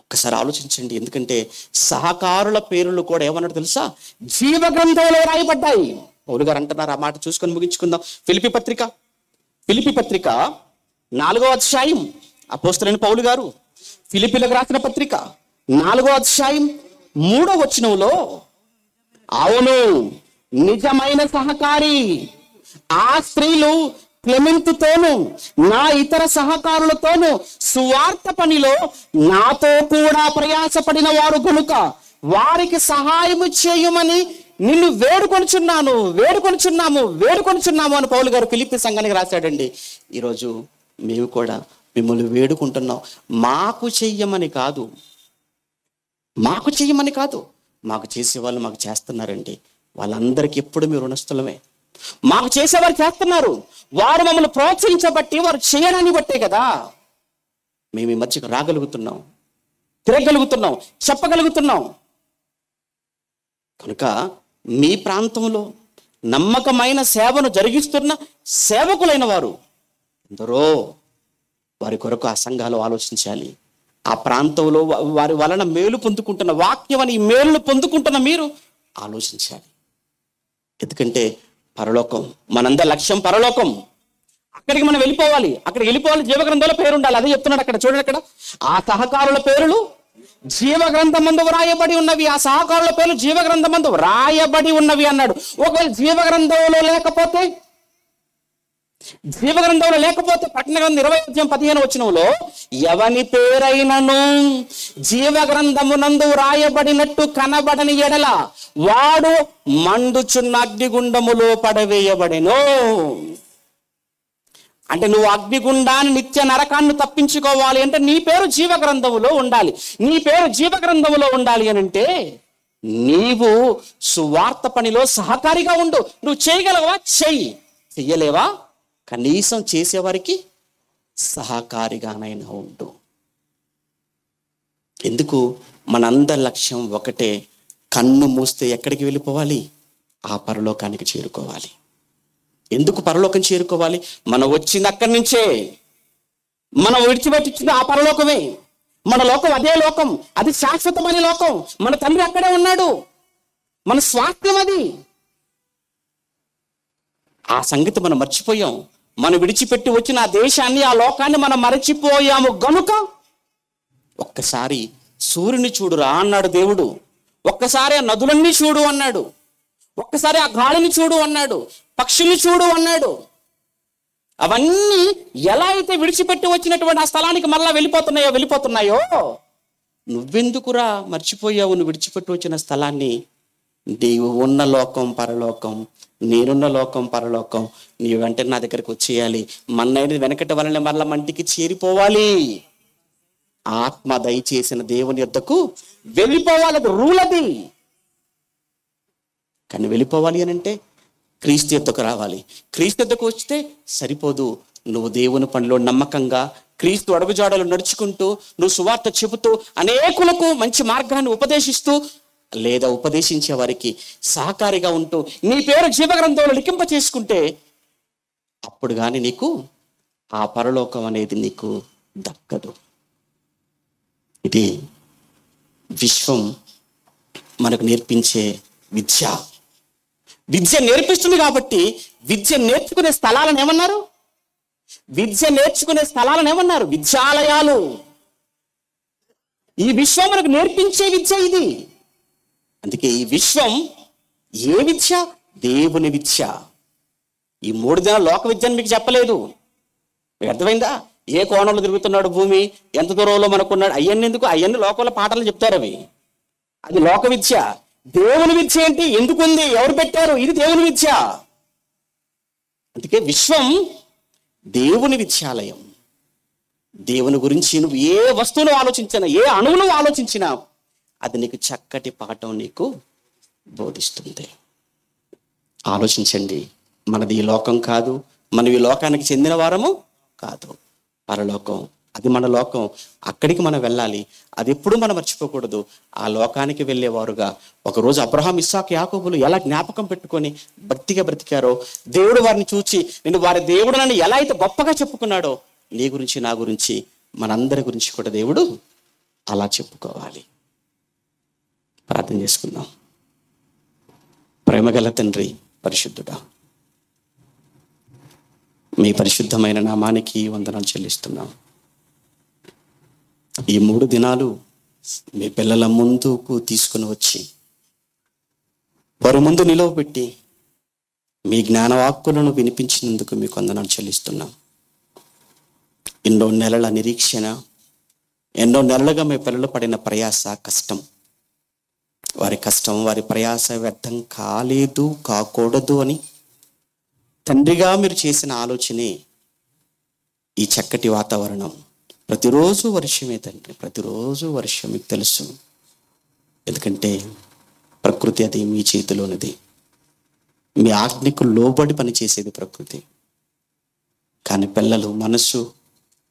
ఒక్కసారి ఆలోచించండి. ఎందుకంటే సహకారుల పేర్లు కూడా ఏమన్నాడు తెలుసా? జీవ గ్రంథంలో రాయబడ్డాయి. పౌలు గారు అంటున్నారు. ఆ మాట చూసుకొని ముగించుకుందాం. ఫిలిప్పీ పత్రిక 4వ అధ్యాయం. అపోస్తలుడైన పౌలు గారు ఫిలిప్పీలకు రాసిన పత్రిక 4వ అధ్యాయం 3వ వచనంలో, అవును నిజమైన సహకారి ఆ స్త్రీలు క్లెమెంతుతోను నా ఇతర సహకారులతోను సువార్త పనిలో నాతో కూడా ప్రయాసపడిన వారు గనుక వారికి సహాయము చేయమని నిన్ను వేడుకొనుచున్నాము అని పౌలు గారు ఫిలిప్పీ సంఘానికి రాశాడండి. ఈరోజు మేము కూడా మిమ్మల్ని వేడుకుంటున్నాం. మాకు చెయ్యమని కాదు, మాకు చేసేవాళ్ళు మాకు చేస్తున్నారండి. వాళ్ళందరికీ ఎప్పుడు మీరు రుణస్థులమే. మాకు చేసేవారు చేస్తున్నారు. వారు మమ్మల్ని ప్రోత్సహించబట్టి, వారు చేయడాన్ని బట్టే కదా మేము ఈ మధ్యకు రాగలుగుతున్నాం, తిరగలుగుతున్నాం, చెప్పగలుగుతున్నాం. కనుక మీ ప్రాంతంలో నమ్మకమైన సేవను జరిగిస్తున్న సేవకులైన వారు ఎందరో వారి కొరకు ఆ సంఘాలు ఆలోచించాలి. ఆ ప్రాంతంలో వారి వలన మేలు పొందుకుంటున్న, వాక్యం అని మేలును పొందుకుంటున్న మీరు ఆలోచించాలి. ఎందుకంటే పరలోకం, మనందరి లక్ష్యం పరలోకం. అక్కడికి మనం వెళ్ళిపోవాలి. అక్కడికి వెళ్ళిపోవాలి, జీవగ్రంథంలో పేరు ఉండాలి. అదే చెప్తున్నాడు అక్కడ. చూడండి అక్కడ, ఆ సహకారుల పేర్లు జీవగ్రంథమందు వ్రాయబడి ఉన్నవి. ఆ సహకారుల పేర్లు జీవగ్రంథమందు వ్రాయబడి ఉన్నవి అన్నాడు. ఒకవేళ జీవగ్రంథంలో లేకపోతే, ప్రకటన గ్రంథం 20:15 ఎవని పేరైనను జీవగ్రంథమునందు వ్రాయబడినట్టు కనబడని ఎడల వాడు మండుచున్న అగ్నిగుండములో పడవేయబడెను. అంటే నువ్వు అగ్నిగుండాన్ని, నిత్య నరకాన్ని తప్పించుకోవాలి అంటే నీ పేరు జీవగ్రంథములో ఉండాలి. నీ పేరు జీవగ్రంథములో ఉండాలి అని అంటే నీవు సువార్త పనిలో సహకారిగా ఉండు. నువ్వు చేయగలవా? చెయ్యలేవా? కనీసం చేసేవారికి సహకారిగానైనా ఉండు. ఎందుకు? మనందరి లక్ష్యం ఒకటే. కన్ను మూస్తే ఎక్కడికి వెళ్ళిపోవాలి? ఆ పరలోకానికి చేరుకోవాలి. ఎందుకు పరలోకం చేరుకోవాలి? మనం వచ్చింది అక్కడి నుంచే. మనం విడిచిపెట్టించింది ఆ పరలోకమే. మన లోకం అదే లోకం, అది శాశ్వతమైన లోకం. మన తండ్రి అక్కడే ఉన్నాడు, మన స్వాస్థ్యం అది. ఆ సంగతి మనం మర్చిపోయాం. మనం విడిచిపెట్టి వచ్చిన ఆ దేశాన్ని, ఆ లోకాన్ని మనం మరచిపోయాము గనుక ఒక్కసారి సూర్యుని చూడురా అన్నాడు దేవుడు. ఒక్కసారి ఆ నదులన్నీ చూడు అన్నాడు. ఒక్కసారి ఆ గాలిని చూడు అన్నాడు. పక్షుల్ని చూడు అన్నాడు. అవన్నీ ఎలా అయితే విడిచిపెట్టి వచ్చినటువంటి ఆ స్థలానికి మళ్ళా వెళ్ళిపోతున్నాయో నువ్వెందుకురా మర్చిపోయావు? నువ్వు విడిచిపెట్టి వచ్చిన స్థలాన్ని. నీవు ఉన్న లోకం పరలోకం, నేనున్న లోకం పరలోకం. నీవంటే నా దగ్గరికి వచ్చేయాలి. మన్నైన వెనకటి వలన మళ్ళా మంటికి చేరిపోవాలి. ఆత్మ దయచేసిన దేవుని యొద్దకు వెళ్ళిపోవాలి. అది రూల్ అది. కానీ వెళ్ళిపోవాలి అని అంటే క్రీస్తు యొద్దకు రావాలి. క్రీస్తు యొద్దకు వస్తే సరిపోదు. నువ్వు దేవుని పనిలో నమ్మకంగా క్రీస్తు అడుగుజాడలు నడుచుకుంటూ, నువ్వు సువార్త చెబుతూ, అనేకులకు మంచి మార్గాన్ని ఉపదేశిస్తూ, లేదా ఉపదేశించే వారికి సహకారిగా ఉంటూ నీ పేరు జీవగ్రంథంలో లిఖింప చేసుకుంటే అప్పుడు కానీ నీకు ఆ పరలోకం అనేది నీకు దక్కదు. ఇది విశ్వం మనకు నేర్పించే విద్య. విద్య నేర్పిస్తుంది కాబట్టి విద్య నేర్చుకునే స్థలాలను ఏమన్నారు? విద్యాలయాలు. ఈ విశ్వం మనకు నేర్పించే విద్య ఇది. అందుకే ఈ విశ్వం ఏ విద్య? దేవుని విద్య. ఈ 3 దినాల లోక విద్యను మీకు చెప్పలేదు. మీకు అర్థమైందా? ఏ కోణంలో తిరుగుతున్నాడు భూమి, ఎంత దూరంలో మనకున్నాడు, అయ్యన్ని ఎందుకు? అయ్యన్ని లోకంలో పాఠాలు చెప్తారు. అది లోక విద్య. దేవుని విద్య ఏంటి? ఎందుకుంది? ఎవరు పెట్టారు? ఇది దేవుని విద్య. అందుకే విశ్వం దేవుని విద్యాలయం. దేవుని గురించి నువ్వు ఏ వస్తువును ఆలోచించినా, ఏ అణువును ఆలోచించినా అది నీకు చక్కటి పాఠం నీకు బోధిస్తుంది. ఆలోచించండి. మనది ఈ లోకం కాదు, మనం ఈ లోకానికి చెందిన వారము కాదు. పరలోకం అది మన లోకం. అక్కడికి మనం వెళ్ళాలి. అది ఎప్పుడూ మనం మర్చిపోకూడదు. ఆ లోకానికి వెళ్ళేవారుగా ఒకరోజు అబ్రహాం, ఇస్సాకు, యాకోబులు ఎలా జ్ఞాపకం పెట్టుకొని భక్తిగా బ్రతికారో, దేవుడు వారిని చూచి నేను వారి దేవుడు నన్ను ఎలా అయితే గొప్పగా చెప్పుకున్నాడో, నీ గురించి, నా గురించి, మనందరి గురించి కూడా దేవుడు అలా చెప్పుకోవాలి. ప్రార్థన చేసుకుందాం. ప్రేమగల తండ్రి, పరిశుద్ధుడా, మీ పరిశుద్ధమైన నామానికి వందనాలు చెల్లిస్తున్నాం. ఈ 3 దినాలు మీ పిల్లల ముందుకు తీసుకుని వచ్చి వారి ముందు నిలవబెట్టి మీ జ్ఞానవాక్కులను వినిపించినందుకు మీకు వందనాలు చెల్లిస్తున్నాం. ఎన్నో నెలల నిరీక్షణ, ఎన్నో నెలలుగా మీ పిల్లలు పడిన ప్రయాస, కష్టం, వారి కష్టం, వారి ప్రయాస వ్యర్థం కాలేదు, కాకూడదు అని తండ్రిగా మీరు చేసిన ఆలోచనే ఈ చక్కటి వాతావరణం. ప్రతిరోజు వర్షమే తండ్రి, ప్రతిరోజు వర్షం. మీకు తెలుసు, ఎందుకంటే ప్రకృతి అది మీ చేతిలోనిది. మీ ఆజ్ఞకు లోబడి పనిచేసేది ప్రకృతి. కానీ పిల్లలు మనసు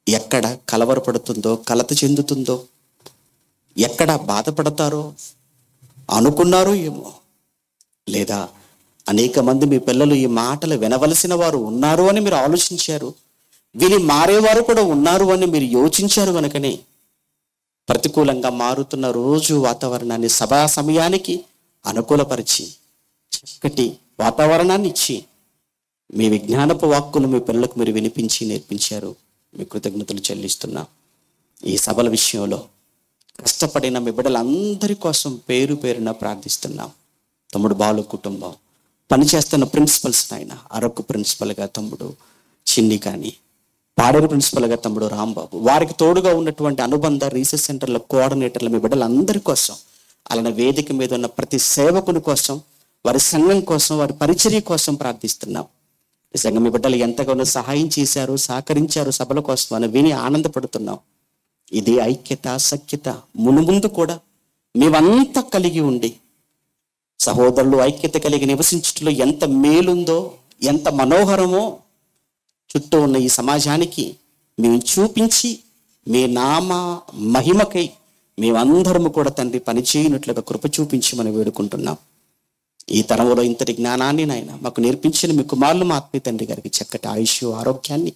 ఎక్కడ కలవరపడుతుందో, కలత చెందుతుందో, ఎక్కడ బాధపడతారో అనుకున్నారో ఏమో, లేదా అనేక మంది మీ పిల్లలు ఈ మాటలు వినవలసిన వారు ఉన్నారు అని మీరు ఆలోచించారు. విని మారేవారు కూడా ఉన్నారు అని మీరు యోచించారు కనుకనే ప్రతికూలంగా మారుతున్న రోజు వాతావరణాన్ని సభా సమయానికి అనుకూలపరిచి చక్కటి వాతావరణాన్ని ఇచ్చి మీ విజ్ఞానపు వాక్కులు మీ పిల్లలకు మీరు వినిపించి నేర్పించారు. మీ కృతజ్ఞతలు చెల్లిస్తున్నా. ఈ సభల విషయంలో కష్టపడిన మీ బిడ్డలందరి కోసం పేరు పేరున ప్రార్థిస్తున్నాం. తమ్ముడు బాలు కుటుంబం, పనిచేస్తున్న ప్రిన్సిపల్స్ నాయన, అరకు ప్రిన్సిపల్గా తమ్ముడు చిన్ని కానీ, పాడేరు ప్రిన్సిపల్గా తమ్ముడు రాంబాబు, వారికి తోడుగా ఉన్నటువంటి అనుబంధ రీసెర్చ్ సెంటర్ల కోఆర్డినేటర్ల మీ బిడ్డలందరి కోసం, అలానే వేదిక మీద ఉన్న ప్రతి సేవకుని కోసం, వారి సంఘం కోసం, వారి పరిచర్య కోసం ప్రార్థిస్తున్నాం. నిజంగా మీ బిడ్డలు ఎంతగానో సహాయం చేశారు, సహకరించారు సభల కోసం అని విని ఆనందపడుతున్నాం. ఇది ఐక్యత, సఖ్యత మునుముందు కూడా మేమంతా కలిగి ఉండి సహోదరులు ఐక్యత కలిగి నివసించటంలో ఎంత మేలుందో, ఎంత మనోహరమో చుట్టూ ఉన్న ఈ సమాజానికి మేము చూపించి మీ నామ మహిమకై మేమందరము కూడా తండ్రి పనిచేయనట్లుగా కృప చూపించి మనం వేడుకుంటున్నాం. ఈ తరంలో ఇంతటి జ్ఞానాన్ని నాయన మాకు నేర్పించిన మీ కుమారులు మా ఆత్మీయ తండ్రి గారికి చక్కటి ఆయుష్ ఆరోగ్యాన్ని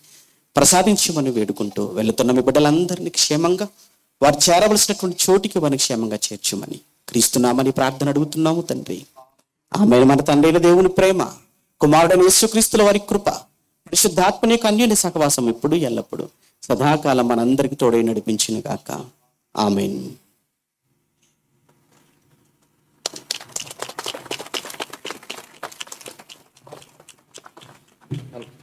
ప్రసాదించమని వేడుకుంటూ వెళుతున్న మీ బిడ్డలందరినీ క్షేమంగా వారు చేరవలసినటువంటి చోటికి వారిని క్షేమంగా చేర్చుమని క్రీస్తునామని ప్రార్థన అడుగుతున్నాము తండ్రి. ఆమేన్. మన తండ్రైన దేవుని ప్రేమ, కుమారుడైన యేసుక్రీస్తుల వారి కృప, పరిశుద్ధాత్మని యొక్క అన్యోన్య సహవాసం ఇప్పుడు ఎల్లప్పుడు సదాకాలం మనందరికీ తోడై నడిపించును గాక. ఆమేన్. Hello.